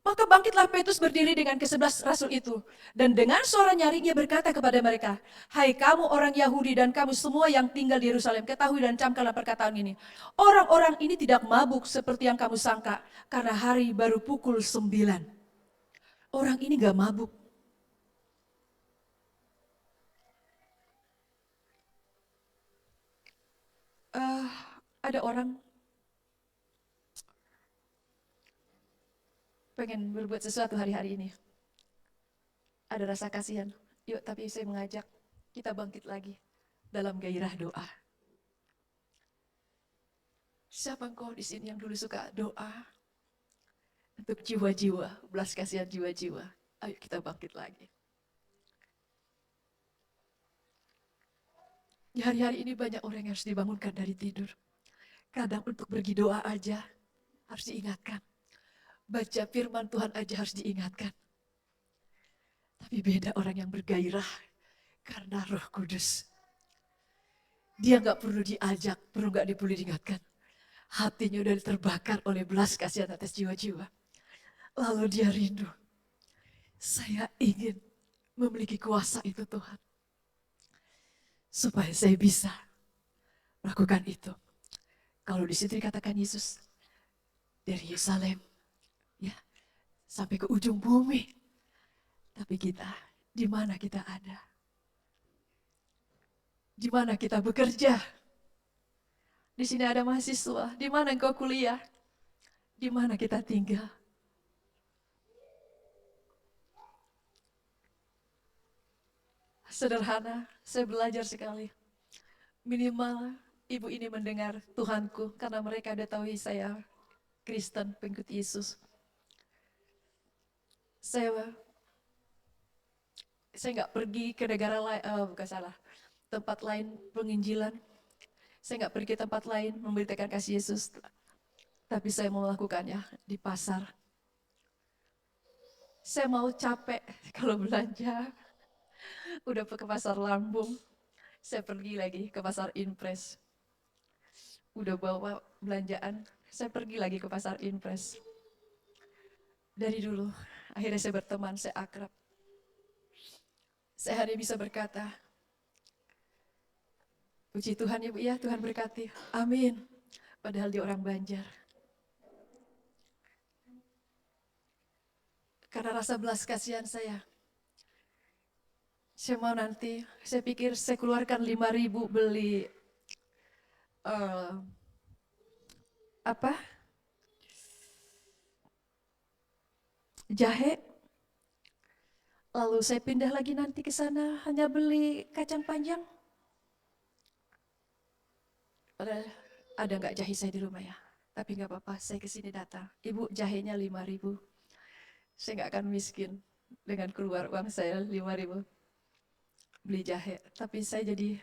Maka bangkitlah Petrus berdiri dengan ke-11 rasul itu. Dan dengan suara nyaring ia berkata kepada mereka, hai kamu orang Yahudi dan kamu semua yang tinggal di Yerusalem, ketahui dan camkanlah perkataan ini. Orang-orang ini tidak mabuk seperti yang kamu sangka, karena hari baru pukul 9. Orang ini gak mabuk. Ada orang pengen berbuat sesuatu hari-hari ini. Ada rasa kasihan. Yuk, tapi saya mengajak kita bangkit lagi dalam gairah doa. Siapa engkau di sini yang dulu suka doa untuk jiwa-jiwa, belas kasihan jiwa-jiwa? Ayo kita bangkit lagi. Di hari-hari ini banyak orang yang harus dibangunkan dari tidur. Kadang untuk pergi doa aja harus diingatkan. Baca firman Tuhan aja harus diingatkan. Tapi beda orang yang bergairah karena Roh Kudus. Dia gak perlu diajak, gak perlu diingatkan. Hatinya udah terbakar oleh belas kasihan atas jiwa-jiwa. Lalu dia rindu. Saya ingin memiliki kuasa itu Tuhan. Supaya saya bisa melakukan itu. Kalau di situ dikatakan Yesus dari Yerusalem ya sampai ke ujung bumi. Tapi kita, di mana kita ada? Di mana kita bekerja? Di sini ada mahasiswa, di mana engkau kuliah? Di mana kita tinggal? Sederhana, saya belajar sekali. Minimal ibu ini mendengar Tuhanku karena mereka udah tahu saya Kristen, pengikut Yesus. Saya nggak pergi ke negara lain, tempat lain penginjilan. Saya nggak pergi ke tempat lain memberitakan kasih Yesus, tapi saya mau melakukannya di pasar. Saya mau capek kalau belanja, udah ke pasar Lambung, saya pergi lagi ke pasar Impres. Udah bawa belanjaan, saya pergi lagi ke pasar Impres. Dari dulu, akhirnya saya berteman, saya akrab. Saya hanya bisa berkata, puji Tuhan ya Bu, ya Tuhan berkati. Amin. Padahal dia orang Banjar. Karena rasa belas kasihan saya mau nanti, saya pikir saya keluarkan 5.000 beli jahe. Lalu saya pindah lagi nanti ke sana hanya beli kacang panjang. Padahal ada nggak jahe saya di rumah ya? Tapi nggak apa-apa, saya ke sini datang. Ibu, jahenya 5.000. Saya nggak akan miskin dengan keluar uang saya 5.000. beli jahe. Tapi saya jadi,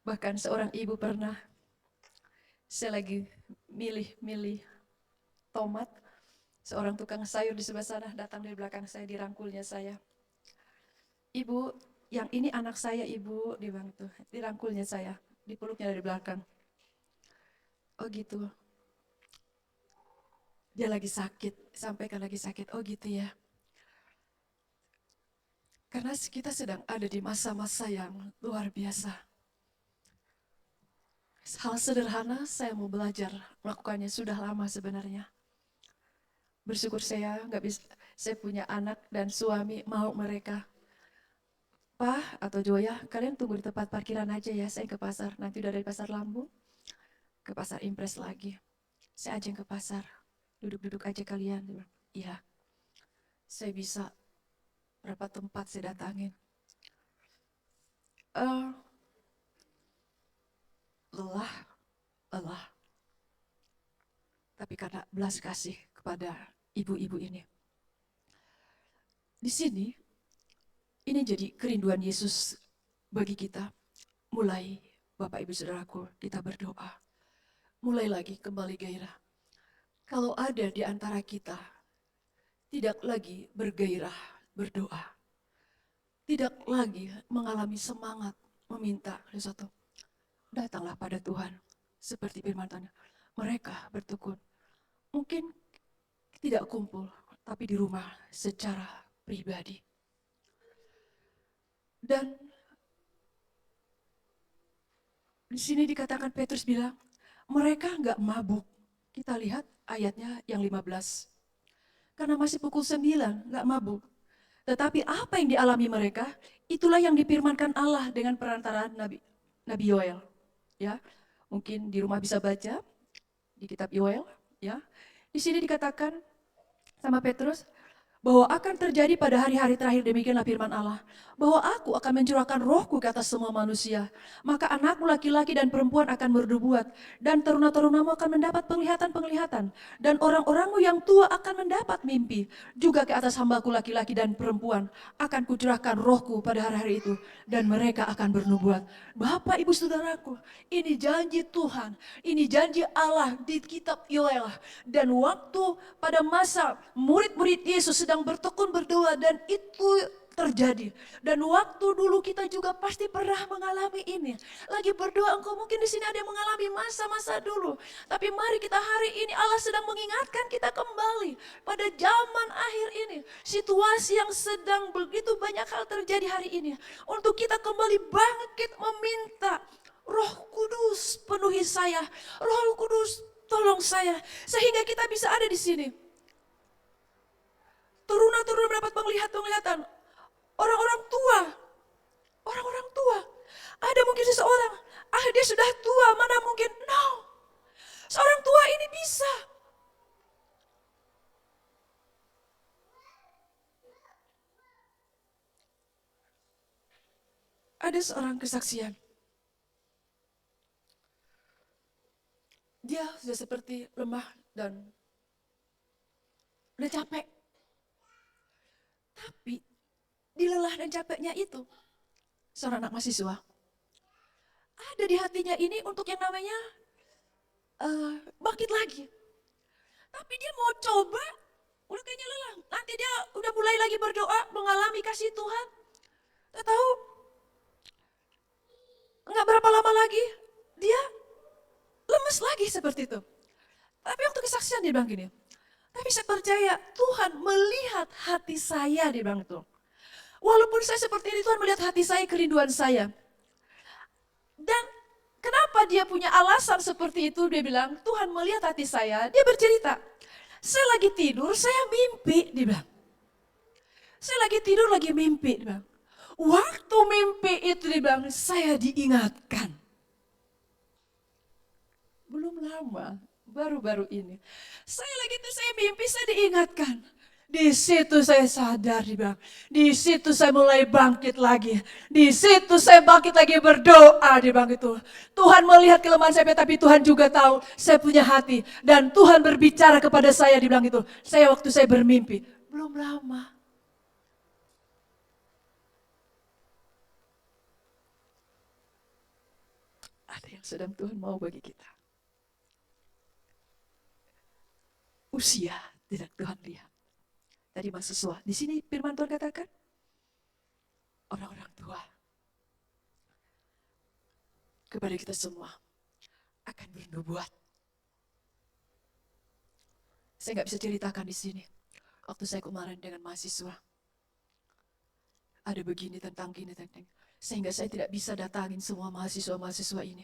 bahkan seorang ibu pernah, saya lagi milih tomat, seorang tukang sayur di sebelah sana datang dari belakang saya, dirangkulnya saya. Ibu, yang ini anak saya ibu, dia bilang tuh, dirangkulnya saya, dipeluknya dari belakang. Oh gitu, dia lagi sakit, sampaikan lagi sakit, oh gitu ya. Karena kita sedang ada di masa-masa yang luar biasa. Hal sederhana saya mau belajar melakukannya sudah lama sebenarnya. Bersyukur saya nggak bisa, saya punya anak dan suami mau mereka. Pak atau Joya, kalian tunggu di tempat parkiran aja ya, saya ke pasar. Nanti udah dari pasar Lambu ke pasar Impres lagi. Saya ajeng ke pasar, duduk-duduk aja kalian. Iya, saya bisa berapa tempat saya datangin. Lelah. Tapi karena belas kasih kepada ibu-ibu ini. Di sini, ini jadi kerinduan Yesus bagi kita. Mulai, Bapak Ibu Saudaraku, kita berdoa. Mulai lagi kembali gairah. Kalau ada di antara kita, tidak lagi bergairah berdoa. Tidak lagi mengalami semangat meminta sesuatu. Datanglah pada Tuhan. Seperti firman Tuhan. Mereka bertekun. Mungkin tidak kumpul, tapi di rumah secara pribadi. Dan di sini dikatakan Petrus bilang, mereka enggak mabuk. Kita lihat ayatnya yang 15. Karena masih pukul 9, enggak mabuk. Tetapi apa yang dialami mereka, itulah yang difirmankan Allah dengan perantaraan Nabi Yoel. Ya, mungkin di rumah bisa baca di kitab Yoel. Ya, di sini dikatakan sama Petrus, bahwa akan terjadi pada hari-hari terakhir, demikianlah firman Allah, bahwa aku akan mencurahkan rohku ke atas semua manusia, maka anakmu laki-laki dan perempuan akan bernubuat, dan teruna-terunamu akan mendapat penglihatan-penglihatan, dan orang-orangmu yang tua akan mendapat mimpi, juga ke atas hambaku laki-laki dan perempuan akan kucurahkan rohku pada hari-hari itu, dan mereka akan bernubuat. Bapak Ibu Saudaraku, ini janji Tuhan, ini janji Allah di kitab Yoel, dan waktu pada masa murid-murid Yesus sedang bertekun berdoa dan itu terjadi. Dan waktu dulu kita juga pasti pernah mengalami ini. Lagi berdoa, engkau mungkin di sini ada yang mengalami masa-masa dulu. Tapi mari kita hari ini Allah sedang mengingatkan kita kembali pada zaman akhir ini. Situasi yang sedang begitu banyak hal terjadi hari ini. Untuk kita kembali bangkit meminta, Roh Kudus penuhi saya, Roh Kudus tolong saya, sehingga kita bisa ada di sini. Teruna-teruna mendapat penglihatan. Orang-orang tua. Ada mungkin seseorang, dia sudah tua, mana mungkin? No. Seorang tua ini bisa. Ada seorang kesaksian. Dia sudah seperti lemah dan udah capek. Tapi di lelah dan capeknya itu, seorang anak mahasiswa, ada di hatinya ini untuk yang namanya bangkit lagi. Tapi dia mau coba, udah kayaknya lelah. Nanti dia udah mulai lagi berdoa, mengalami kasih Tuhan. Tidak tahu, nggak berapa lama lagi, dia lemes lagi seperti itu. Tapi waktu kesaksian dia bilang gini, tapi saya percaya Tuhan melihat hati saya, dia bilang itu. Walaupun saya seperti ini, Tuhan melihat hati saya, kerinduan saya. Dan kenapa dia punya alasan seperti itu, dia bilang, Tuhan melihat hati saya, dia bercerita. Saya lagi tidur, saya mimpi, dia bilang. Saya lagi tidur, lagi mimpi, dia bilang. Waktu mimpi itu, dia bilang, saya diingatkan. Belum lama, baru-baru ini. Saya mimpi, saya diingatkan. Di situ saya sadar, dia bilang. Di situ saya mulai bangkit lagi. Di situ saya bangkit lagi berdoa, dia bilang gitu. Tuhan melihat kelemahan saya, tapi Tuhan juga tahu saya punya hati. Dan Tuhan berbicara kepada saya, dia bilang gitu. Waktu saya bermimpi, belum lama. sedang Tuhan mau bagi kita. Usia tidak Tuhan lihat. Tadi mahasiswa, di sini firman Tuhan katakan, orang-orang tua kepada kita semua akan bernubuat. Saya nggak bisa ceritakan di sini. Waktu saya kemarin dengan mahasiswa, ada begini tentang gini tentang, sehingga saya tidak bisa datangin semua mahasiswa ini.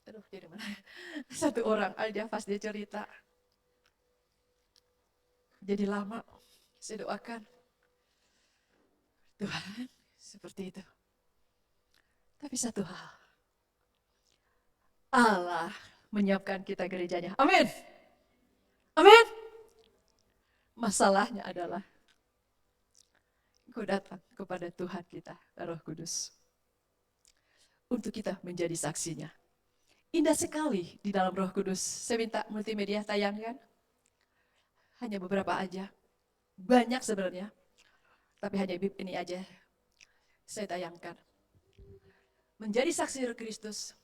Aduh, jadi mana? Satu orang aja pas dia cerita. Jadi lama, saya doakan. Tuhan, seperti itu. Tapi satu hal, Allah menyiapkan kita gerejanya. Amin. Amin. Masalahnya adalah, kau datang kepada Tuhan kita, Roh Kudus, untuk kita menjadi saksinya. Indah sekali di dalam Roh Kudus. Saya minta multimedia tayangkan. Hanya beberapa aja. Banyak sebenarnya. Tapi hanya ini aja saya tayangkan. Menjadi saksi Roh Kristus,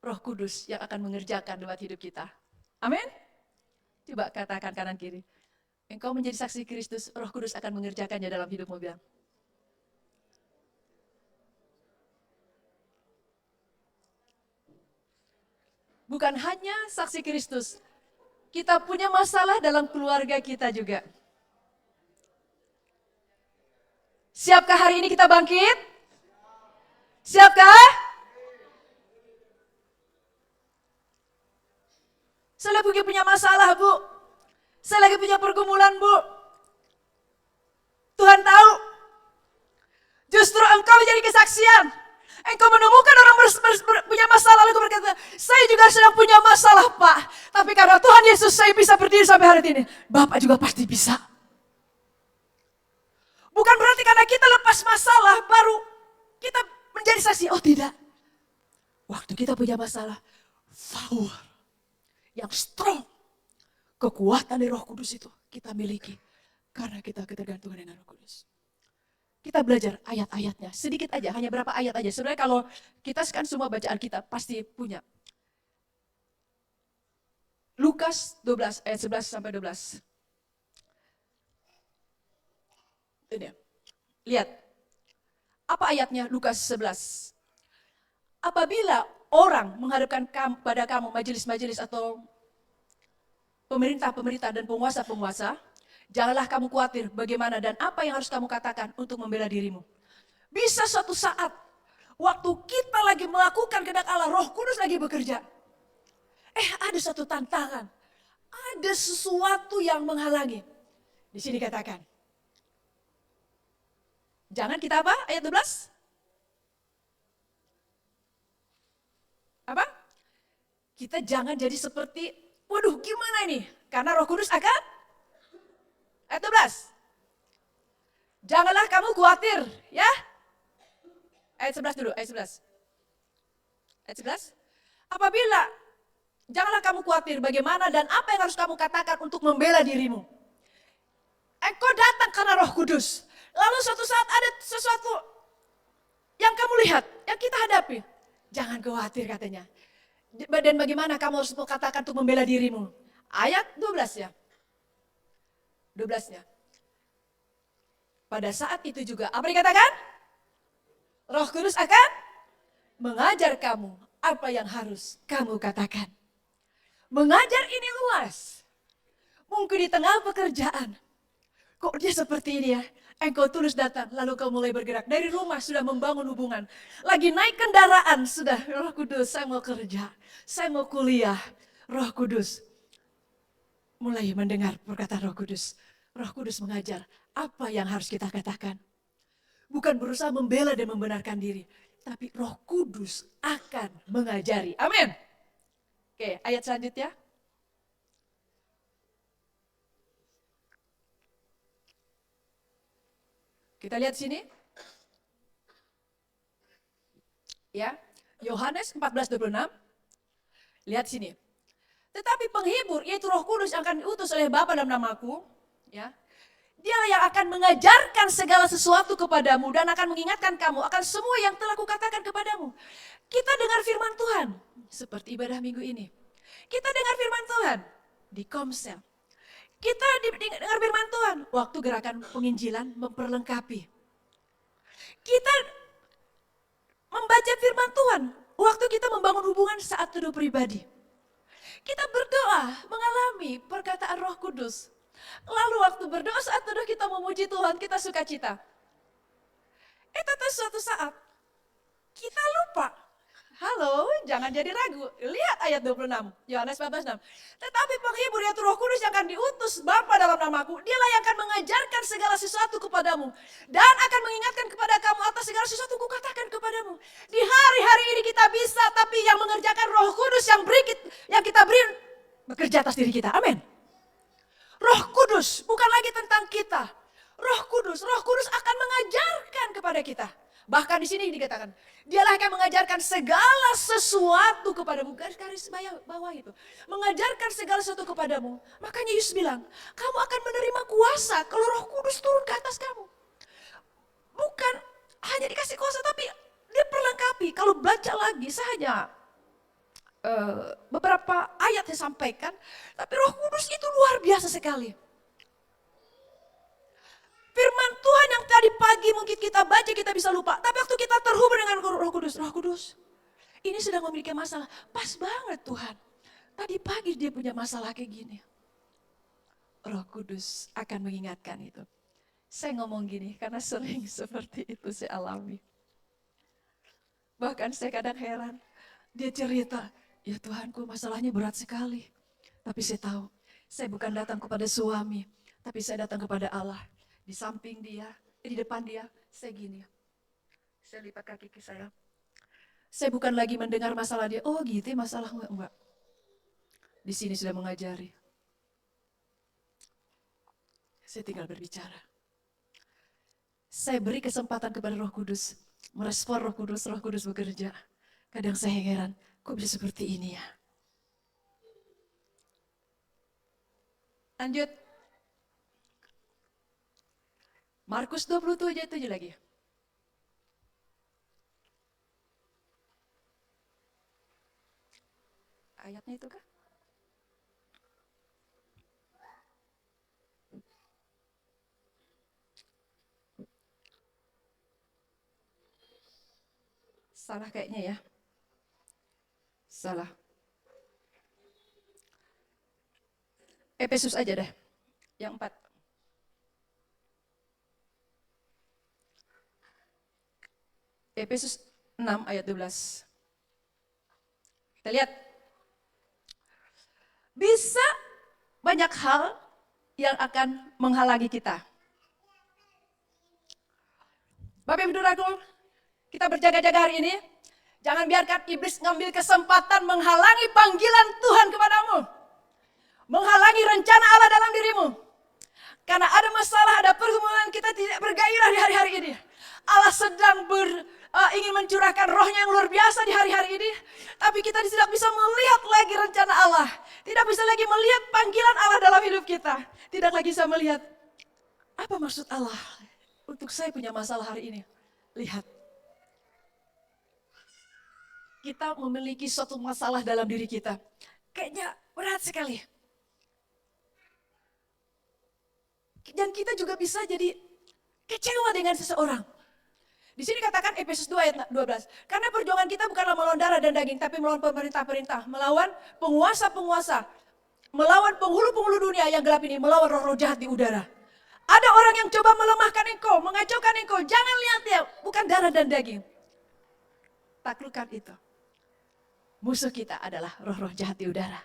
Roh Kudus yang akan mengerjakan lewat hidup kita. Amin. Coba katakan kanan kiri. Engkau menjadi saksi Kristus, Roh Kudus akan mengerjakannya dalam hidupmu, bilang. Bukan hanya saksi Kristus, kita punya masalah dalam keluarga kita juga. Siapkah hari ini kita bangkit? Siapkah? Saya lagi punya masalah, Bu. Saya lagi punya pergumulan, Bu. Tuhan tahu. Justru engkau menjadi kesaksian. Engkau menemukan orang punya masalah, lalu berkata, saya juga sedang punya masalah, Pak. Tapi karena Tuhan Yesus saya bisa berdiri sampai hari ini. Bapak juga pasti bisa. Bukan berarti karena kita lepas masalah, baru kita menjadi saksi. Oh tidak. Waktu kita punya masalah, power yang strong, kekuatan dari Roh Kudus itu kita miliki. Karena kita ketergantungan dengan Roh Kudus. Kita belajar ayat-ayatnya, sedikit aja, hanya berapa ayat aja. Sebenarnya kalau kita kan semua bacaan kita pasti punya. Lukas 12 ayat 11 sampai 12. Ini. Lihat. Apa ayatnya Lukas 11? Apabila orang menghadapkan pada kamu majelis-majelis atau pemerintah-pemerintah dan penguasa-penguasa, janganlah kamu khawatir bagaimana dan apa yang harus kamu katakan untuk membela dirimu. Bisa suatu saat, waktu kita lagi melakukan kehendak Allah, Roh Kudus lagi bekerja. Ada satu tantangan. Ada sesuatu yang menghalangi. Di sini katakan. Jangan kita apa? Ayat 12. Apa? Kita jangan jadi seperti, waduh gimana ini? Karena Roh Kudus akan ayat 12. Janganlah kamu khawatir, ya. Ayat 11 dulu, ayat 11. Ayat 11. Apabila, janganlah kamu khawatir bagaimana dan apa yang harus kamu katakan untuk membela dirimu. Engkau datang karena Roh Kudus. Lalu suatu saat ada sesuatu yang kamu lihat, yang kita hadapi. Jangan khawatir katanya. Dan bagaimana kamu harus katakan untuk membela dirimu. Ayat 12 ya. 12-nya. Pada saat itu juga, apa dikatakan? Roh Kudus akan mengajar kamu apa yang harus kamu katakan. Mengajar ini luas. Mungkin di tengah pekerjaan. Kok dia seperti ini ya? Engkau tulus datang, lalu kau mulai bergerak. Dari rumah sudah membangun hubungan. Lagi naik kendaraan, sudah Roh Kudus, saya mau kerja. Saya mau kuliah. Roh Kudus. Mulai mendengar perkataan Roh Kudus. Roh Kudus mengajar apa yang harus kita katakan. Bukan berusaha membela dan membenarkan diri. Tapi Roh Kudus akan mengajari. Amin. Oke, ayat selanjutnya. Kita lihat sini. Ya, Yohanes 14:26. Lihat sini. Tetapi penghibur, yaitu Roh Kudus yang akan diutus oleh Bapa dalam namaku, ya. Dialah yang akan mengajarkan segala sesuatu kepadamu dan akan mengingatkan kamu akan semua yang telah kukatakan kepadamu. Kita dengar firman Tuhan seperti ibadah minggu ini. Kita dengar firman Tuhan di Komsel. Kita dengar firman Tuhan waktu gerakan penginjilan memperlengkapi. Kita membaca firman Tuhan waktu kita membangun hubungan saat teduh pribadi. Kita berdoa mengalami perkataan Roh Kudus. Lalu waktu berdoa saat teduh kita memuji Tuhan, kita sukacita. Tapi suatu saat kita lupa. Halo, jangan jadi ragu. Lihat ayat 26, Yohanes 14:6. Tetapi penghibur yaitu Roh Kudus yang akan diutus Bapa dalam namaku, dialah yang akan mengajarkan segala sesuatu kepadamu dan akan mengingatkan kepada kamu atas segala sesuatu kukatakan kepadamu. Di hari-hari ini kita bisa, tapi yang mengerjakan Roh Kudus yang kita beri bekerja atas diri kita. Amin. Roh Kudus bukan lagi tentang kita. Roh Kudus akan mengajarkan kepada kita. Bahkan di sini dikatakan, dialah akan mengajarkan segala sesuatu kepadamu. Garis bawah itu. Mengajarkan segala sesuatu kepadamu. Makanya Yesus bilang, kamu akan menerima kuasa kalau Roh Kudus turun ke atas kamu. Bukan hanya dikasih kuasa, tapi dia perlengkapi. Kalau baca lagi, saya hanya beberapa ayat saya sampaikan, tapi Roh Kudus itu luar biasa sekali. Firman Tuhan yang tadi pagi mungkin kita baca kita bisa lupa, tapi waktu kita terhubung dengan Roh Kudus, ini sedang memiliki masalah. Pas banget Tuhan, tadi pagi dia punya masalah kayak gini. Roh Kudus akan mengingatkan itu. Saya ngomong gini karena sering seperti itu saya alami. Bahkan saya kadang heran, dia cerita, ya Tuhanku masalahnya berat sekali. Tapi saya tahu, saya bukan datang kepada suami, tapi saya datang kepada Allah. Di samping dia, di depan dia, saya gini. Saya lipat kaki saya. Saya bukan lagi mendengar masalah dia, oh gitu masalahmu, enggak. Di sini sudah mengajari. Saya tinggal berbicara. Saya beri kesempatan kepada Roh Kudus, merespon Roh Kudus bekerja. Kadang saya heran, kok bisa seperti ini ya? Lanjut. Markus 27 lagi. Ayatnya itu kah? Salah kayaknya ya. Salah. Efesus aja deh. Yang 4. Efesus 6 ayat 12. Kita lihat. Bisa banyak hal yang akan menghalangi kita. Bapak Ibu Saudaraku, kita berjaga-jaga hari ini. Jangan biarkan iblis ngambil kesempatan menghalangi panggilan Tuhan kepadamu. Menghalangi rencana Allah dalam dirimu. Karena ada masalah, ada pergumulan, kita tidak bergairah di hari-hari ini. Allah sedang ingin mencurahkan rohnya yang luar biasa di hari-hari ini. Tapi kita tidak bisa melihat lagi rencana Allah. Tidak bisa lagi melihat panggilan Allah dalam hidup kita. Tidak lagi bisa melihat apa maksud Allah untuk saya punya masalah hari ini. Lihat. Kita memiliki suatu masalah dalam diri kita. Kayaknya berat sekali. Dan kita juga bisa jadi kecewa dengan seseorang. Di sini katakan Efesus 2 ayat 12. Karena perjuangan kita bukanlah melawan darah dan daging, tapi melawan pemerintah-pemerintah, melawan penguasa-penguasa, melawan penghulu-penghulu dunia yang gelap ini, melawan roh-roh jahat di udara. Ada orang yang coba melemahkan engkau, mengacaukan engkau. Jangan lihat dia, bukan darah dan daging. Taklukkan itu. Musuh kita adalah roh-roh jahat di udara.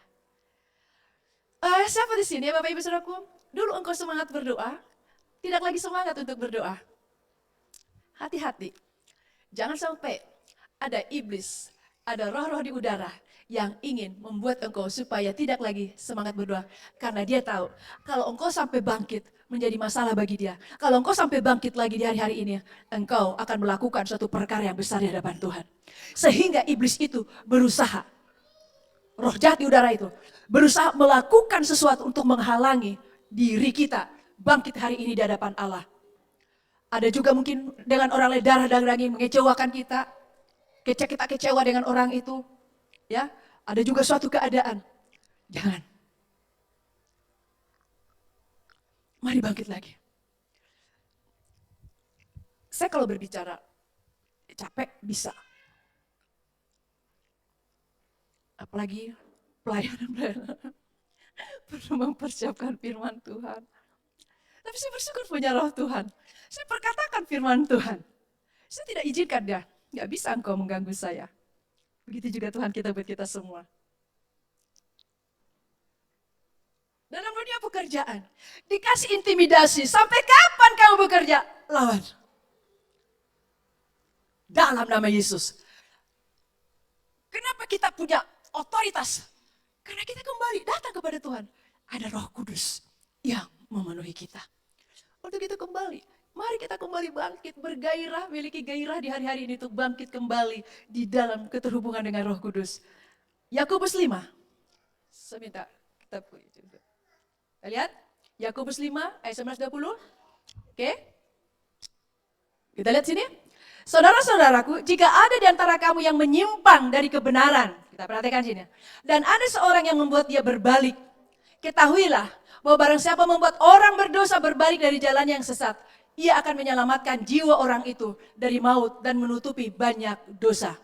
Siapa di sini ya Bapak Ibu Saudaraku? Dulu engkau semangat berdoa, tidak lagi semangat untuk berdoa. Hati-hati, jangan sampai ada iblis, ada roh-roh di udara yang ingin membuat engkau supaya tidak lagi semangat berdoa. Karena dia tahu, kalau engkau sampai bangkit menjadi masalah bagi dia. Kalau engkau sampai bangkit lagi di hari-hari ini, engkau akan melakukan suatu perkara yang besar di hadapan Tuhan. Sehingga iblis itu berusaha, roh jahat di udara itu, berusaha melakukan sesuatu untuk menghalangi diri kita bangkit hari ini di hadapan Allah. Ada juga mungkin dengan orang lain darah daging mengecewakan kita. Kita kecewa dengan orang itu. Ya, ada juga suatu keadaan. Jangan. Mari bangkit lagi. Saya kalau berbicara capek bisa. Apalagi pelayanan perlu mempersiapkan firman Tuhan. Tapi saya bersyukur punya roh Tuhan. Saya perkatakan firman Tuhan. Saya tidak izinkan dia. Gak bisa engkau mengganggu saya. Begitu juga Tuhan kita buat kita semua. Dalam dunia pekerjaan, dikasih intimidasi. Sampai kapan kamu bekerja? Lawan. Dalam nama Yesus. Kenapa kita punya otoritas? Karena kita kembali datang kepada Tuhan. Ada Roh Kudus yang memenuhi kita. Untuk itu kembali. Mari kita kembali bangkit, bergairah, miliki gairah di hari-hari ini untuk bangkit kembali di dalam keterhubungan dengan Roh Kudus. Yakobus 5. Saya minta kitabku itu. Kita lihat. Yakobus 5 ayat 19-20. Oke. Kita lihat sini. Saudara-saudaraku, jika ada di antara kamu yang menyimpang dari kebenaran. Kita perhatikan sini. Dan ada seorang yang membuat dia berbalik. Ketahuilah bahwa barang siapa membuat orang berdosa berbalik dari jalan yang sesat, ia akan menyelamatkan jiwa orang itu dari maut dan menutupi banyak dosa.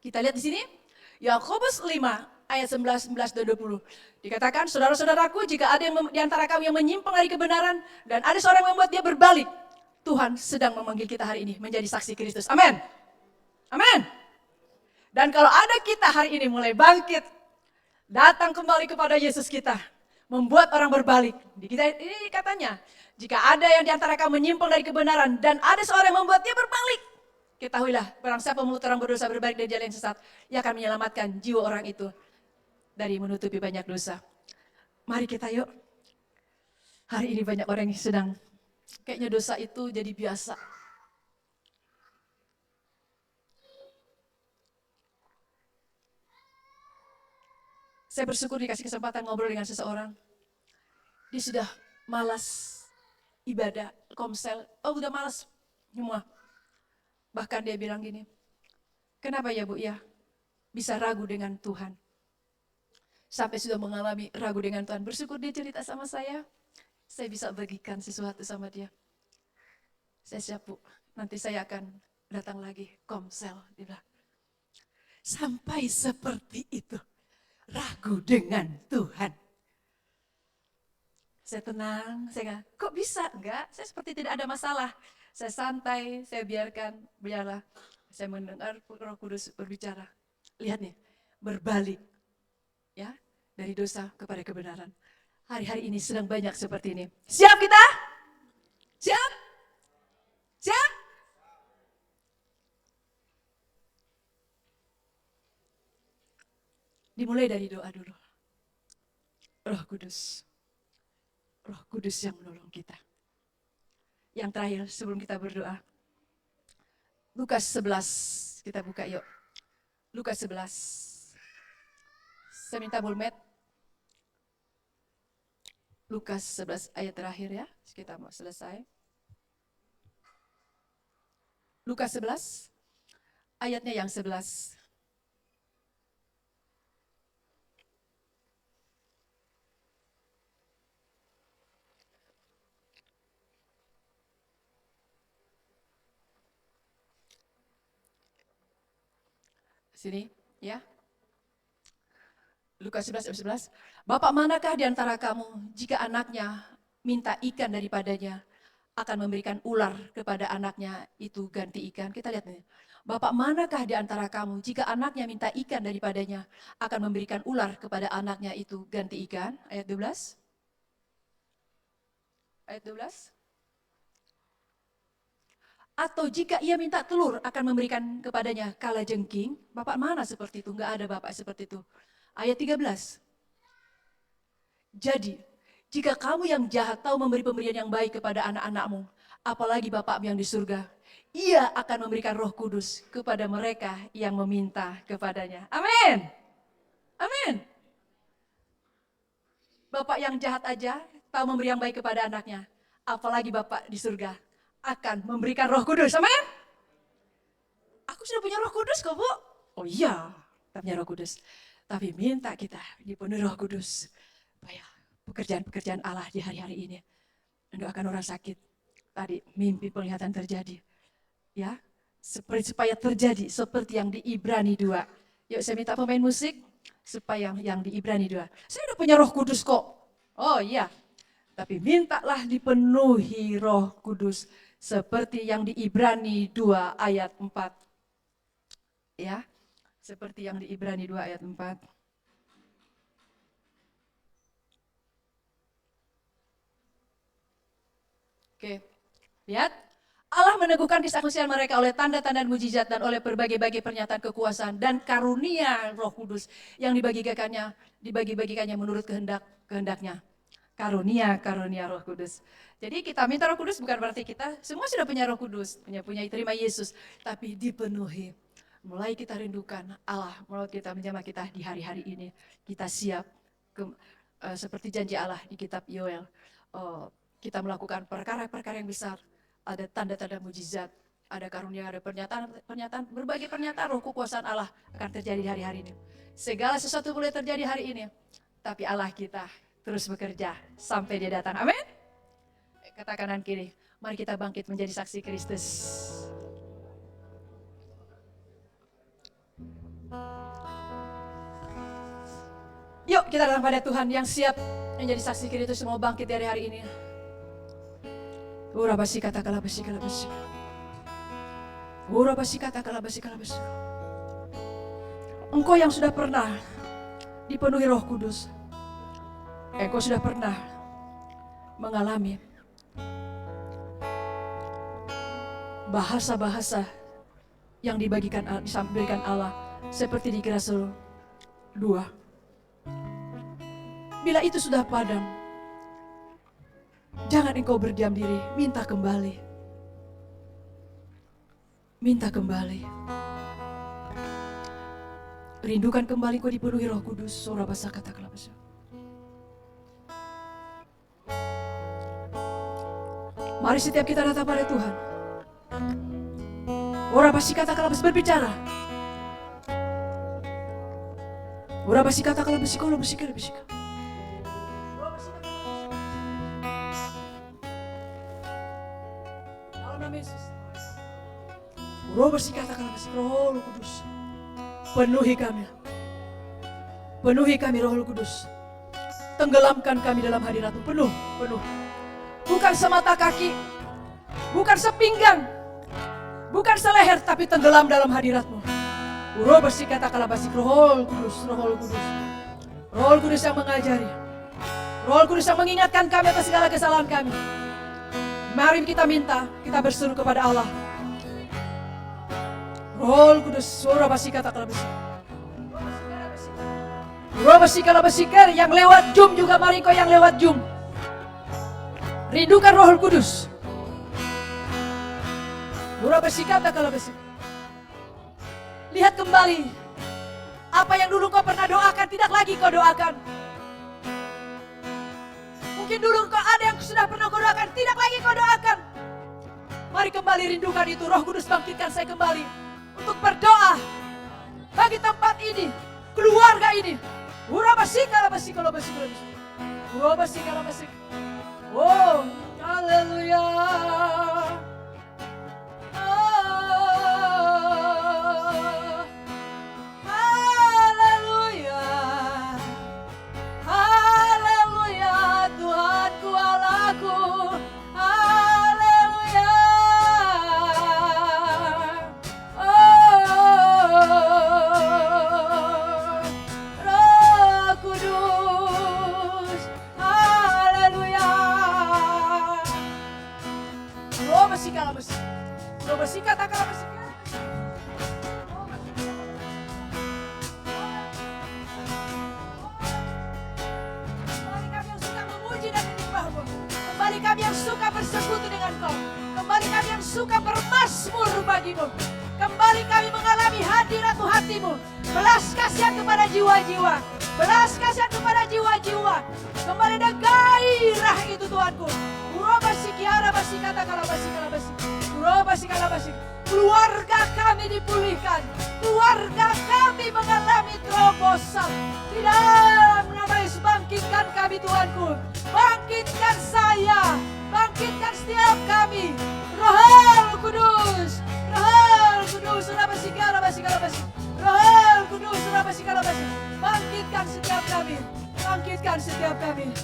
Kita lihat di sini, Yakobus 5 ayat 11 dan 20. Dikatakan, saudara-saudaraku, jika ada yang di antara kamu yang menyimpang dari kebenaran dan ada seorang yang membuat dia berbalik, Tuhan sedang memanggil kita hari ini menjadi saksi Kristus. Amin. Amin. Dan kalau ada kita hari ini mulai bangkit, datang kembali kepada Yesus kita, membuat orang berbalik. Di kita ini katanya, jika ada yang di antara kamu menyimpang dari kebenaran dan ada seorang yang membuat dia berbalik, ketahuilah, barang siapa membuat orang berdosa berbalik dari jalan yang sesat, ia akan menyelamatkan jiwa orang itu dari menutupi banyak dosa. Mari kita yuk. Hari ini banyak orang yang sedang kayaknya dosa itu jadi biasa. Saya bersyukur dikasih kesempatan ngobrol dengan seseorang. Dia sudah malas ibadah, komsel, udah malas semua. Bahkan dia bilang gini, kenapa ya Bu ya bisa ragu dengan Tuhan? Sampai sudah mengalami ragu dengan Tuhan. Bersyukur dia cerita sama saya bisa bagikan sesuatu sama dia. Saya siap Bu, nanti saya akan datang lagi komsel. Dia bilang, sampai seperti itu. Ragu dengan Tuhan. Saya tenang, saya kok bisa? Enggak, saya seperti tidak ada masalah. Saya santai, saya biarkan, biarlah. Saya mendengar Roh Kudus berbicara. Lihat nih, berbalik. Ya, dari dosa kepada kebenaran. Hari-hari ini sedang banyak seperti ini. Siap kita? Siap? Siap? Dimulai dari doa dulu. Roh Kudus. Roh Kudus yang menolong kita. Yang terakhir sebelum kita berdoa. Lukas 11. Kita buka yuk. Lukas 11. Saya minta Bulmet. Lukas 11 ayat terakhir ya. Kita mau selesai. Lukas 11. Ayatnya yang 11. Sini, ya. Lukas 11 ayat 11. Bapak manakah di antara kamu jika anaknya minta ikan daripadanya akan memberikan ular kepada anaknya itu ganti ikan? Kita lihat nih. Bapak manakah di antara kamu jika anaknya minta ikan daripadanya akan memberikan ular kepada anaknya itu ganti ikan? Ayat 12. Ayat 12. Atau jika ia minta telur akan memberikan kepadanya kalajengking. Bapak mana seperti itu? Enggak ada bapak seperti itu. Ayat 13. Jadi, jika kamu yang jahat tahu memberi pemberian yang baik kepada anak-anakmu, apalagi Bapakmu yang di surga, ia akan memberikan Roh Kudus kepada mereka yang meminta kepadanya. Amin. Amin. Bapak yang jahat aja tahu memberi yang baik kepada anaknya, apalagi Bapak di surga akan memberikan Roh Kudus. Amin. Aku sudah punya Roh Kudus kok, Bu. Oh iya, kita punya Roh Kudus. Tapi minta kita dipenuhi Roh Kudus supaya pekerjaan-pekerjaan Allah di hari-hari ini. Mendoakan orang sakit. Tadi mimpi penglihatan terjadi. Ya, supaya terjadi seperti yang di Ibrani 2. Yuk saya minta pemain musik supaya yang di Ibrani 2. Saya udah punya Roh Kudus kok. Oh iya. Tapi mintalah dipenuhi Roh Kudus seperti yang di Ibrani 2 ayat 4. Ya. Seperti yang di Ibrani 2 ayat 4. Oke, lihat. Allah meneguhkan kesaksian mereka oleh tanda-tanda mujizat dan oleh berbagai-bagai pernyataan kekuasaan dan karunia Roh Kudus yang dibagi-bagikannya menurut kehendaknya. Karunia Roh Kudus. Jadi kita minta Roh Kudus bukan berarti kita semua sudah punya Roh Kudus, punya terima Yesus, tapi dipenuhi. Mulai kita rindukan Allah, mulai kita menjamah kita di hari-hari ini. Kita siap seperti janji Allah di kitab Yoel. Kita melakukan perkara-perkara yang besar. Ada tanda-tanda mujizat, ada karunia, ada pernyataan, berbagai pernyataan roh kekuasaan Allah akan terjadi di hari-hari ini. Segala sesuatu boleh terjadi hari ini, tapi Allah kita terus bekerja sampai Dia datang. Amin. Kata kanan kiri, mari kita bangkit menjadi saksi Kristus. Yuk kita datang pada Tuhan yang siap menjadi saksi Kristus, mau bangkit dari hari ini. Ora basi kata kala basi. Ora basi kata kala basi. Engkau yang sudah pernah dipenuhi Roh Kudus, engkau sudah pernah mengalami bahasa-bahasa yang disampaikan Allah seperti di Rasul 2. Bila itu sudah padam, jangan engkau berdiam diri, minta kembali. Minta kembali. Rindukan kembali kau dipenuhi Roh Kudus. Sora basa kata kalabasa. Mari setiap kita datang pada Tuhan. Ora basi kata kalabasa berbicara. Ora basi kata kalabasa kau bersika. Roh bersih katakan Roh Kudus, penuhi kami Roh Kudus, tenggelamkan kami dalam hadirat-Mu penuh, bukan semata kaki, bukan sepinggang, bukan seleher, tapi tenggelam dalam hadirat-Mu. Roh bersih katakan Roh Kudus yang mengajari, Roh Kudus yang mengingatkan kami atas segala kesalahan kami. Mari kita minta, kita berseru kepada Allah. Roh Kudus, suara basika tak kalabasi. Roh basika kalabasiker yang lewat Zoom juga, mari kau yang lewat Zoom. Rindukan Roh Kudus. Roh basika tak kalabasi. Lihat kembali apa yang dulu kau pernah doakan, tidak lagi kau doakan. Mungkin dulu kau ada yang sudah pernah kau doakan, tidak lagi kau doakan. Mari kembali rindukan itu. Roh Kudus bangkitkan saya kembali untuk berdoa bagi tempat ini, keluarga ini. Oh, haleluya. Kembali kami yang suka bersekutu dengan Kau. Kembali kami yang suka bermazmur bagimu. Kembali kami mengalami hadirat-Mu, hati-Mu. Belas kasihan kepada jiwa-jiwa. Belas kasihan kepada jiwa-jiwa. Kembali ada gairah itu Tuhanku. Keluarga kami dipulihkan. Keluarga kami mengalami terobosan. Di dalam nama Yesus, bangkitkan kami Tuhanku. Bangkitkan saya. Bangkitkan setiap kami. Roh Kudus. Roh Kudus. Roh Kudus. Bangkitkan setiap kami. Bangkitkan setiap kami.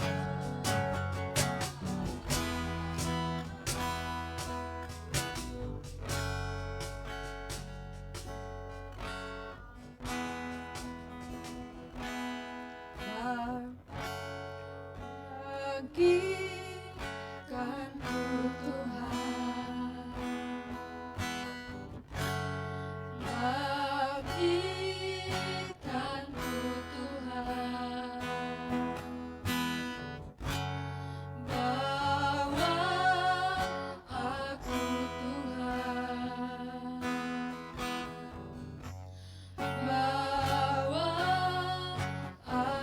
Bangkitkanku Tuhan. Bangkitkanku Tuhan. Bawa aku Tuhan. Bawa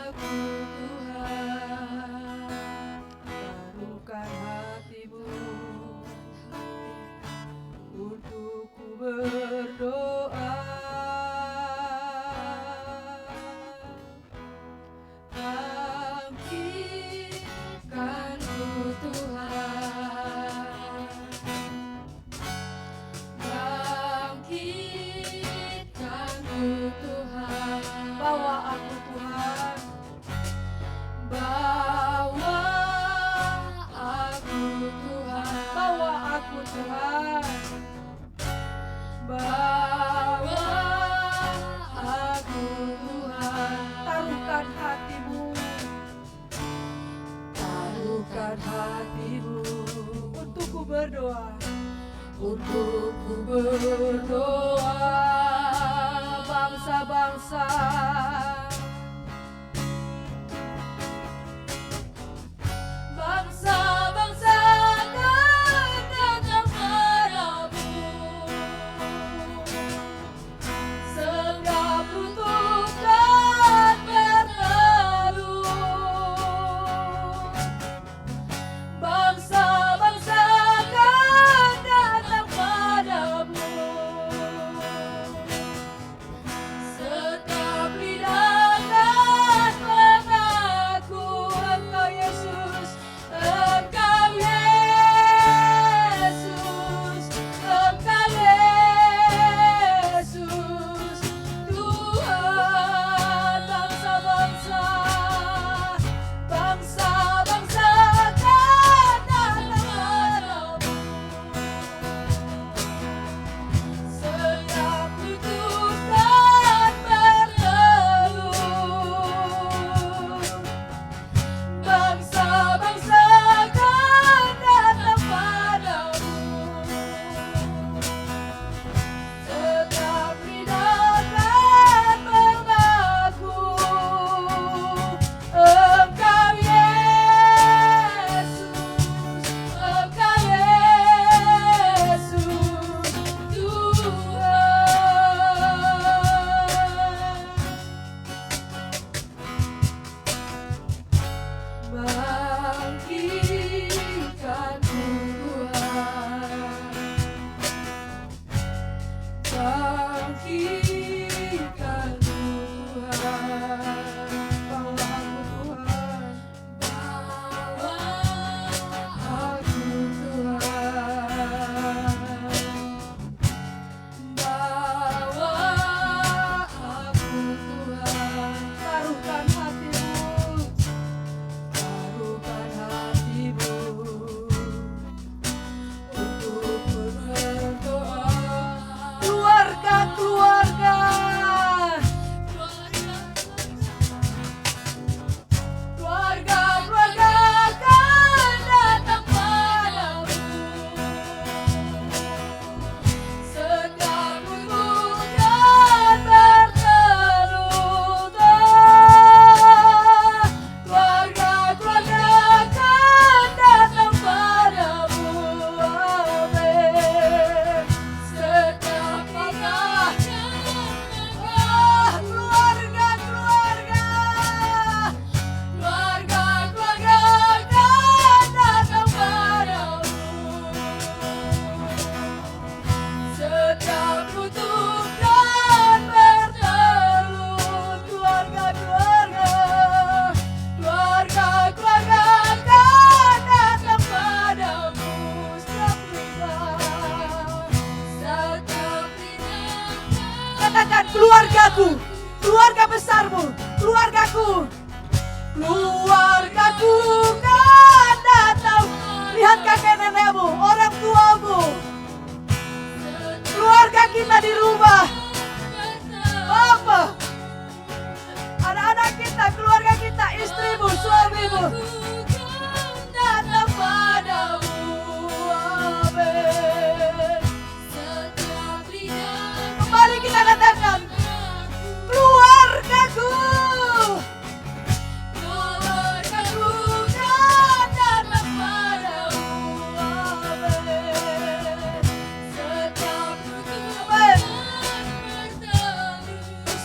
aku Tuhan. Taruhkan hatimu untuk ku berdoa. Bangkitkanku Tuhan. Bangkitkanku Tuhan. Bawa aku Tuhan. Bawa aku Tuhan. Bawa aku Tuhan. Bawa aku Tuhan. Taruhkan hatimu. Taruhkan hatimu untuk ku berdoa. Untuk ku berdoa bangsa-bangsa. Bangsa-bangsa akan datang padamu. Segap lutut dan berteduh. Bangsa-bangsa akan datang padamu. Segap keluargaku, keluargaku kan datang. Lihat kakek nenekmu, orang tuamu, keluarga kita di rumah, Bapak, anak-anak kita, keluarga kita, istrimu, suamimu, datang padamu. Amin. Kembali kita katakan, keluargaku, keluargaku kan datang padamu. Amin. Amin.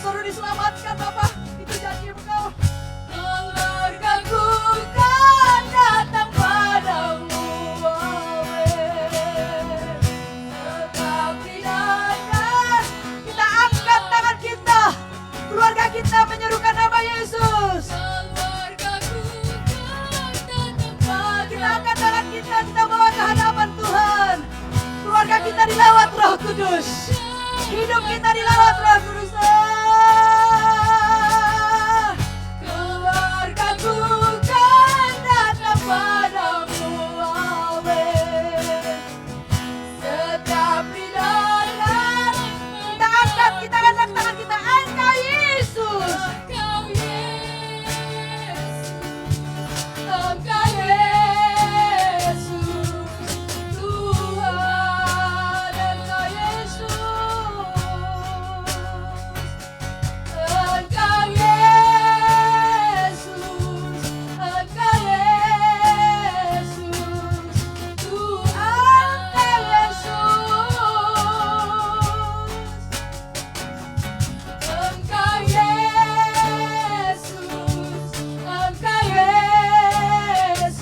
Suruh diselamatkan Bapak, itu janji Engkau. Keluargaku kan datang padamu. Amin. Tetap tidak, kita angkat tangan kita, keluarga kita menyerukan nama Yesus. Kita angkat tangan kita bawa ke hadapan Tuhan. Keluarga kita dilawat Roh Kudus, hidup kita dilawat Roh Kudus. Keluargaku kan datang padamu. Amin. Setiap lidah kita angkat, kita angkat tangan kita, Engkau Yesus, Engkau Yesus, Engkau Yesus, Tuhan, Engkau Yesus, Engkau Yesus, Engkau Yesus, Tuhan, Engkau Yesus. Engkau Yesus, Engkau Yesus,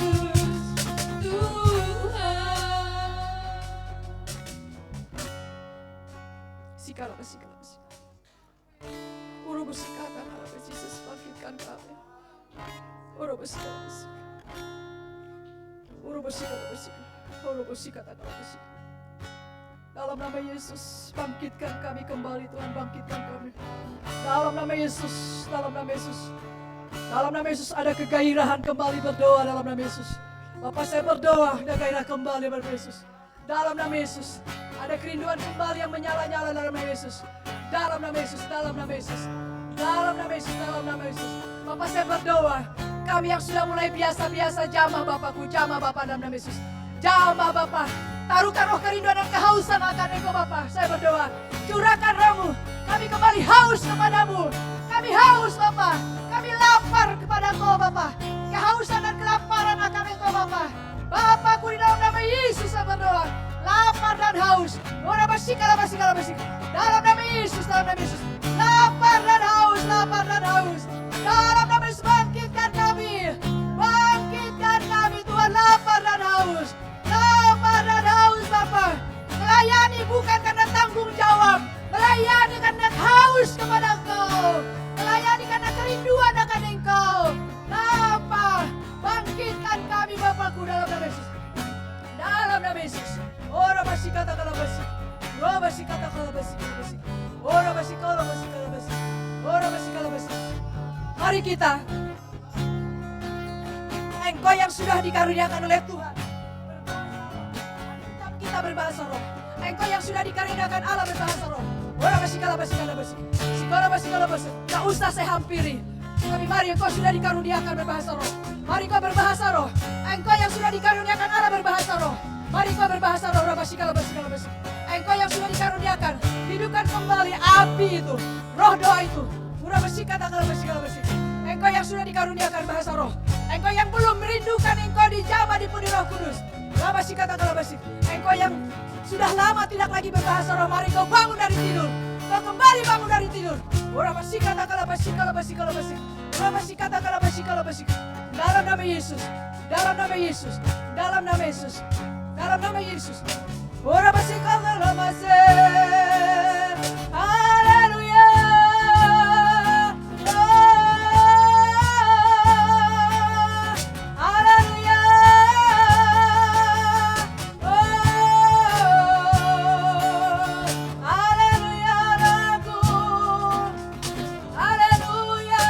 Tuhan. Sikala, sikala, sikala. Uru bersikata, kalau Yesus bangkitkan kami. Uru bersikata, sikala. Uru bersikata, sikala. Uru bersikata, kalau bersikata. Dalam nama Yesus, bangkitkan kami kembali Tuhan, bangkitkan kami. Dalam nama Yesus, dalam nama Yesus. Dalam nama Yesus ada kegairahan kembali berdoa dalam nama Yesus. Bapak saya berdoa, ada gairah kembali dalam nama Yesus. Dalam nama Yesus, ada kerinduan kembali yang menyala-nyala dalam nama Yesus. Dalam nama Yesus, dalam nama Yesus. Dalam nama Yesus, dalam nama Yesus. Bapak saya berdoa, kami yang sudah mulai biasa-biasa jamah Bapakku, jamah Bapak dalam nama Yesus. Jamah Bapak, taruhkan roh kerinduan dan kehausan akan Engkau Bapak. Saya berdoa, curahkan rohmu, kami kembali haus kepadamu. Kami haus Bapak, kami lapar kepada Engkau Bapak. Kehausan dan kelaparan akan Engkau Bapak. Bapakku di dalam nama Yesus saya berdoa, lapar dan haus. Dalam nama Yesus, dalam nama Yesus. Lapar dan haus, lapar dan haus. Dalam nama Yesus bangkitkan kami. Bangkitkan kami Tuhan, lapar dan haus. Lapar dan haus Bapak. Melayani bukan karena tanggung jawab. Melayani karena haus kepada Engkau. Melayani karena kerinduan akan Engkau. Lapar. Bangkitkan kami Bapakku dalam nama Yesus. Dalam nama Yesus. Ora basi kata kala basi. Ora basi kata kala basi. Ora basi kala basi kala basi. Ora basi kala basi. Mari kita, Engkau yang sudah dikaruniakan oleh Tuhan, kita berbahasa roh. Engkau yang sudah dikaruniakan Allah berbahasa roh. Ora basi kala basi kala basi. Sikala basi kala basi. Tak usah saya hampiri. Tapi mari Engkau sudah dikaruniakan berbahasa roh. Mari Engkau berbahasa roh. Engkau yang sudah dikaruniakan Allah berbahasa roh. Mari Engkau berbahasa roh. Ora basi kala basi kala basi. Engkau yang sudah dikaruniakan, hidupkan kembali api itu, roh doa itu. Ora basi kata kala basi kala basi. Engkau yang sudah dikaruniakan bahasa roh. Engkau yang belum merindukan Engkau dijamah dipenuhi Roh Kudus. Ora basi kata kala basi. Engkau yang sudah lama tidak lagi berbahasa roh, mari Engkau bangun dari tidur. Engkau kembali bangun dari tidur. Ora basi kata kala basi kala basi kala basi. Ora basi kata kala basi kala basi. Dalam nama Yesus. Dalam nama Yesus. Dalam nama Yesus. Dalam nama Yesus. Ora basi kala basi. Haleluya. Haleluya. Haleluya.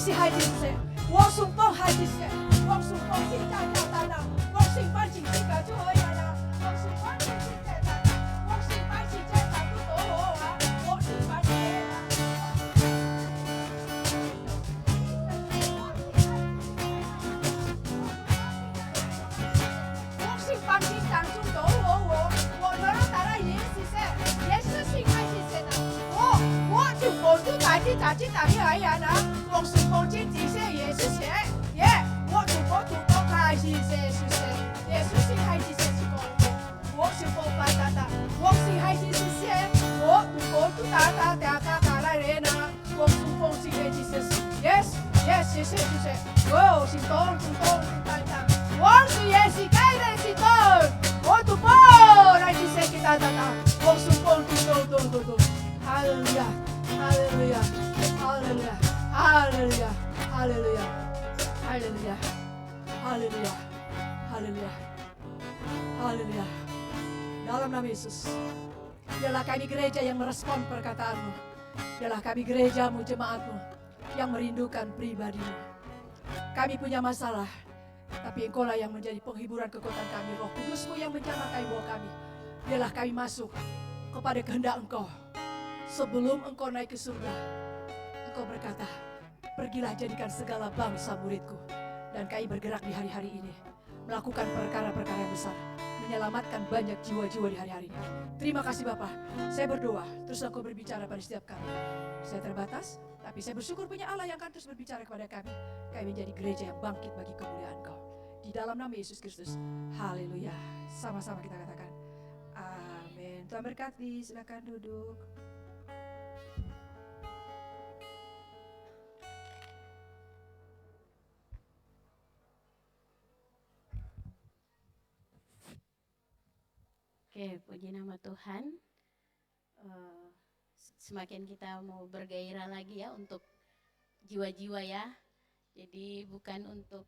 是海之神，我属奉海之神，我属奉新家家大大，我属奉新家就可以了，我属奉新家大大，我属奉新家大都多啊，我属奉新我属奉新当中多我能让大家也是噻，也是新海之神啊，我就我就买的炸鸡打的哎呀呢，我属奉新这些也是谁耶，我主播开是谁是谁，也是新海之神是我属奉巴达达，我新海之是谁，我主打来人呢，我属奉新海之神 yes 谢谢我是东巴达，我是也是该人是东，我主播来是谁给大大，我属奉东，哈利路亚。哈利路亚，哈利路亚，哈利路亚，哈利路亚，哈利路亚，哈利路亚，哈利路亚，哈利路亚. Dalam nama Yesus, biarlah kami gereja yang merespon perkataanmu, biarlah kami gerejamu, jemaatmu yang merindukan pribadimu. Kami punya masalah, tapi Engkaulah yang menjadi penghiburan kekuatan kami, Roh Kudusmu yang menjamah bawa kami. Biarlah kami masuk kepada kehendak Engkau. Sebelum engkau naik ke surga, engkau berkata, pergilah jadikan segala bangsa muridku. Dan kami bergerak di hari-hari ini, melakukan perkara-perkara yang besar, menyelamatkan banyak jiwa-jiwa di hari-hari ini. Terima kasih Bapa. Saya berdoa, terus engkau berbicara pada setiap kami. Saya terbatas, tapi saya bersyukur punya Allah yang akan terus berbicara kepada kami. Kami menjadi gereja yang bangkit bagi kemuliaan Engkau. Di dalam nama Yesus Kristus, haleluya. Sama-sama kita katakan, amin. Tuhan berkati, silakan duduk. Oke, puji nama Tuhan. Semakin kita mau bergairah lagi ya untuk jiwa-jiwa ya. Jadi bukan untuk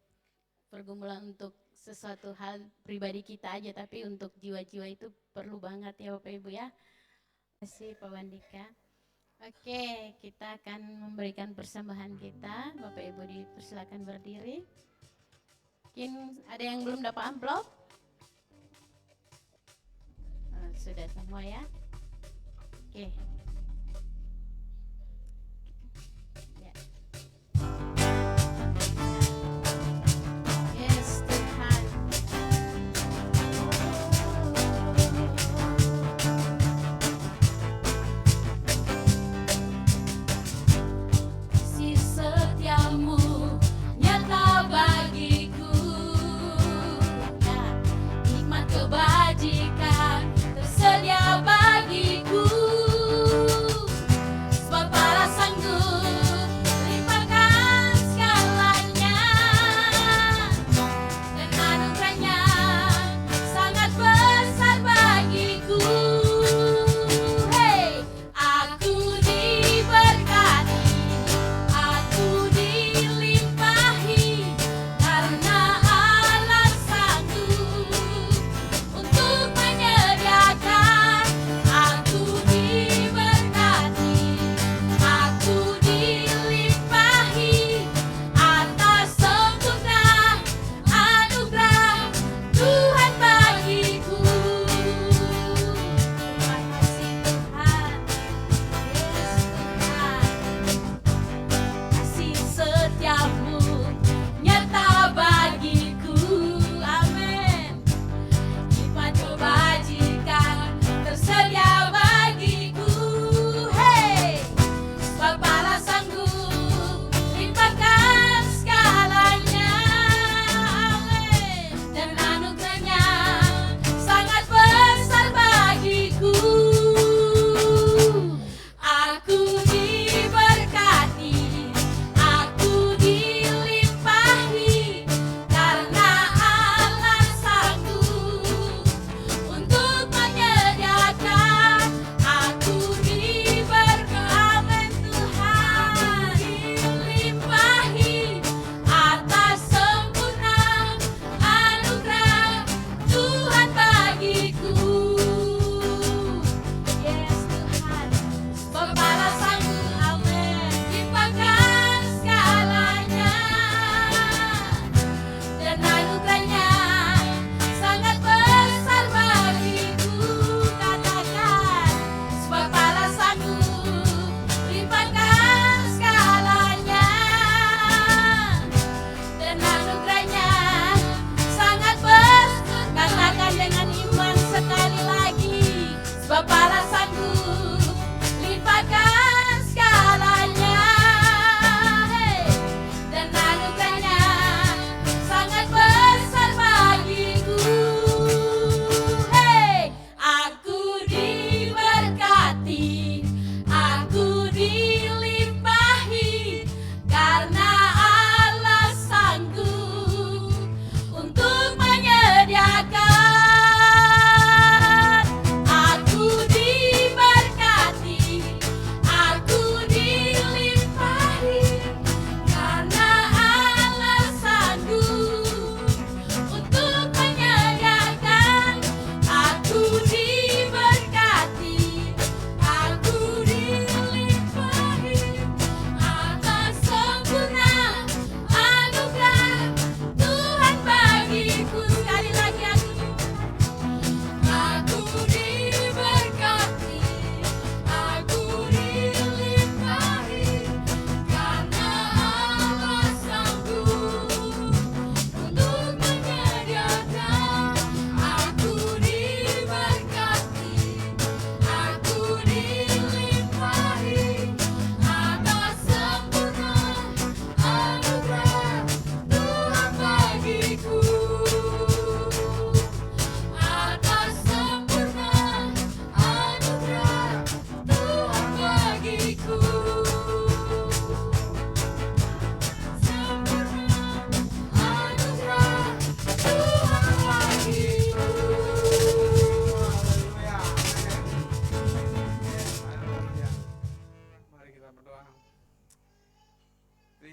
pergumulan untuk sesuatu hal pribadi kita aja, tapi untuk jiwa-jiwa itu perlu banget ya Bapak Ibu ya. Terima kasih Pak Wandika. Oke, kita akan memberikan persembahan kita. Bapak Ibu dipersilakan berdiri. Mungkin ada yang belum dapat amplop? Sudah semua ya. Oke. Ya. Yes, Tuhan. Si setiamu nyata bagiku, Ya. nikmat kebajikan tersedia bagiku.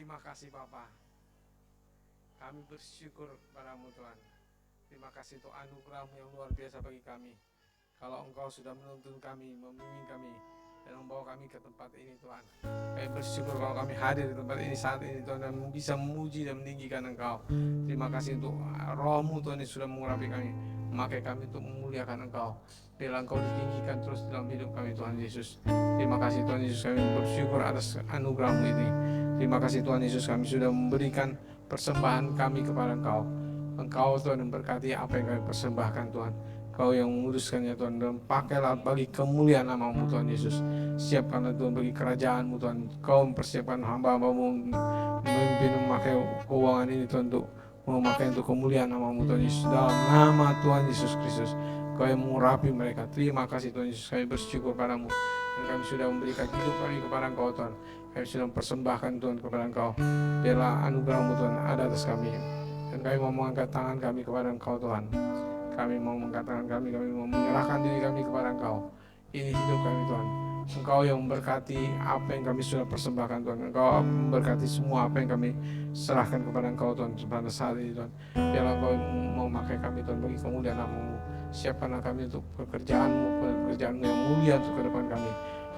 Terima kasih Bapa. Kami bersyukur padamu Tuhan. Terima kasih untuk anugerah-Mu yang luar biasa bagi kami. Kalau Engkau sudah menuntun kami, membimbing kami, dan membawa kami ke tempat ini Tuhan. Kami bersyukur kalau kami hadir di tempat ini saat ini Tuhan, dan bisa memuji dan meninggikan Engkau. Terima kasih untuk Roh-Mu Tuhan yang sudah mengurapi kami, memakai kami untuk memuliakan Engkau. Biarlah Engkau ditinggikan terus dalam hidup kami Tuhan Yesus. Terima kasih Tuhan Yesus, kami bersyukur atas anugerah-Mu ini. Terima kasih Tuhan Yesus, kami sudah memberikan persembahan kami kepada Engkau. Engkau Tuhan yang berkati apa yang kami persembahkan Tuhan. Kau yang menguruskannya Tuhan, dan pakailah bagi kemuliaan nama-Mu Tuhan Yesus. Siapkanlah Tuhan bagi kerajaan-Mu Tuhan. Kau mempersiapkan hamba-hamba-Mu memimpin memakai keuangan ini Tuhan, untuk memakai untuk kemuliaan nama-Mu Tuhan Yesus. Dalam nama Tuhan Yesus Kristus, Kau yang mengurapi mereka. Terima kasih Tuhan Yesus, kami bersyukur padamu. Dan kami sudah memberikan hidup kami kepada Engkau Tuhan. Kami sudah mempersembahkan Tuhan kepada Engkau. Biarlah anugerah-Mu Tuhan ada atas kami. Dan kami mau mengangkat tangan kami kepada Engkau Tuhan. Kami mau mengangkat tangan kami mau menyerahkan diri kami kepada Engkau. Ini hidup kami Tuhan. Engkau yang memberkati apa yang kami sudah persembahkan Tuhan. Engkau memberkati semua apa yang kami serahkan kepada Engkau Tuhan pada saat ini Tuhan. Biarlah Engkau mau memakai kami Tuhan bagi kemuliaan nama-Mu. Siapkanlah kami untuk pekerjaan-Mu yang mulia untuk ke depan kami.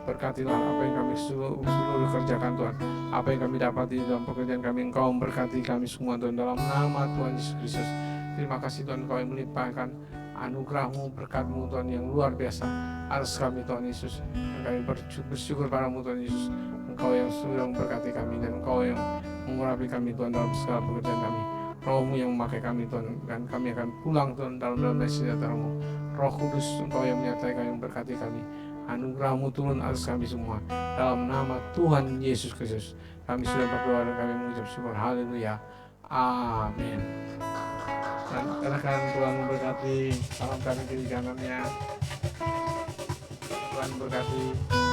Berkatilah apa yang kami seluruh kerjakan Tuhan. Apa yang kami dapati dalam pekerjaan kami, Engkau memberkati kami semua Tuhan, dalam nama Tuhan Yesus Kristus. Terima kasih Tuhan, Engkau yang melimpahkan anugerah-Mu, berkat-Mu Tuhan yang luar biasa atas kami Tuhan Yesus. Dan kami bersyukur padamu Tuhan Yesus. Engkau yang sudah memberkati kami, dan Engkau yang mengurapi kami Tuhan dalam segala pekerjaan kami. Roh-Mu yang memakai kami Tuhan, dan kami akan pulang Tuhan dalam sejahtera-Mu. Roh Kudus, Engkau yang menyertai kami, memberkati kami. Anugerah-Mu turun atas kami semua. Dalam nama Tuhan Yesus Kristus, kami sudah berdoa dan kami mengucap syukur. Haleluya. Amin. Dan silakan Tuhan memberkati. Salam kami kiri kanannya. Tuhan berkati.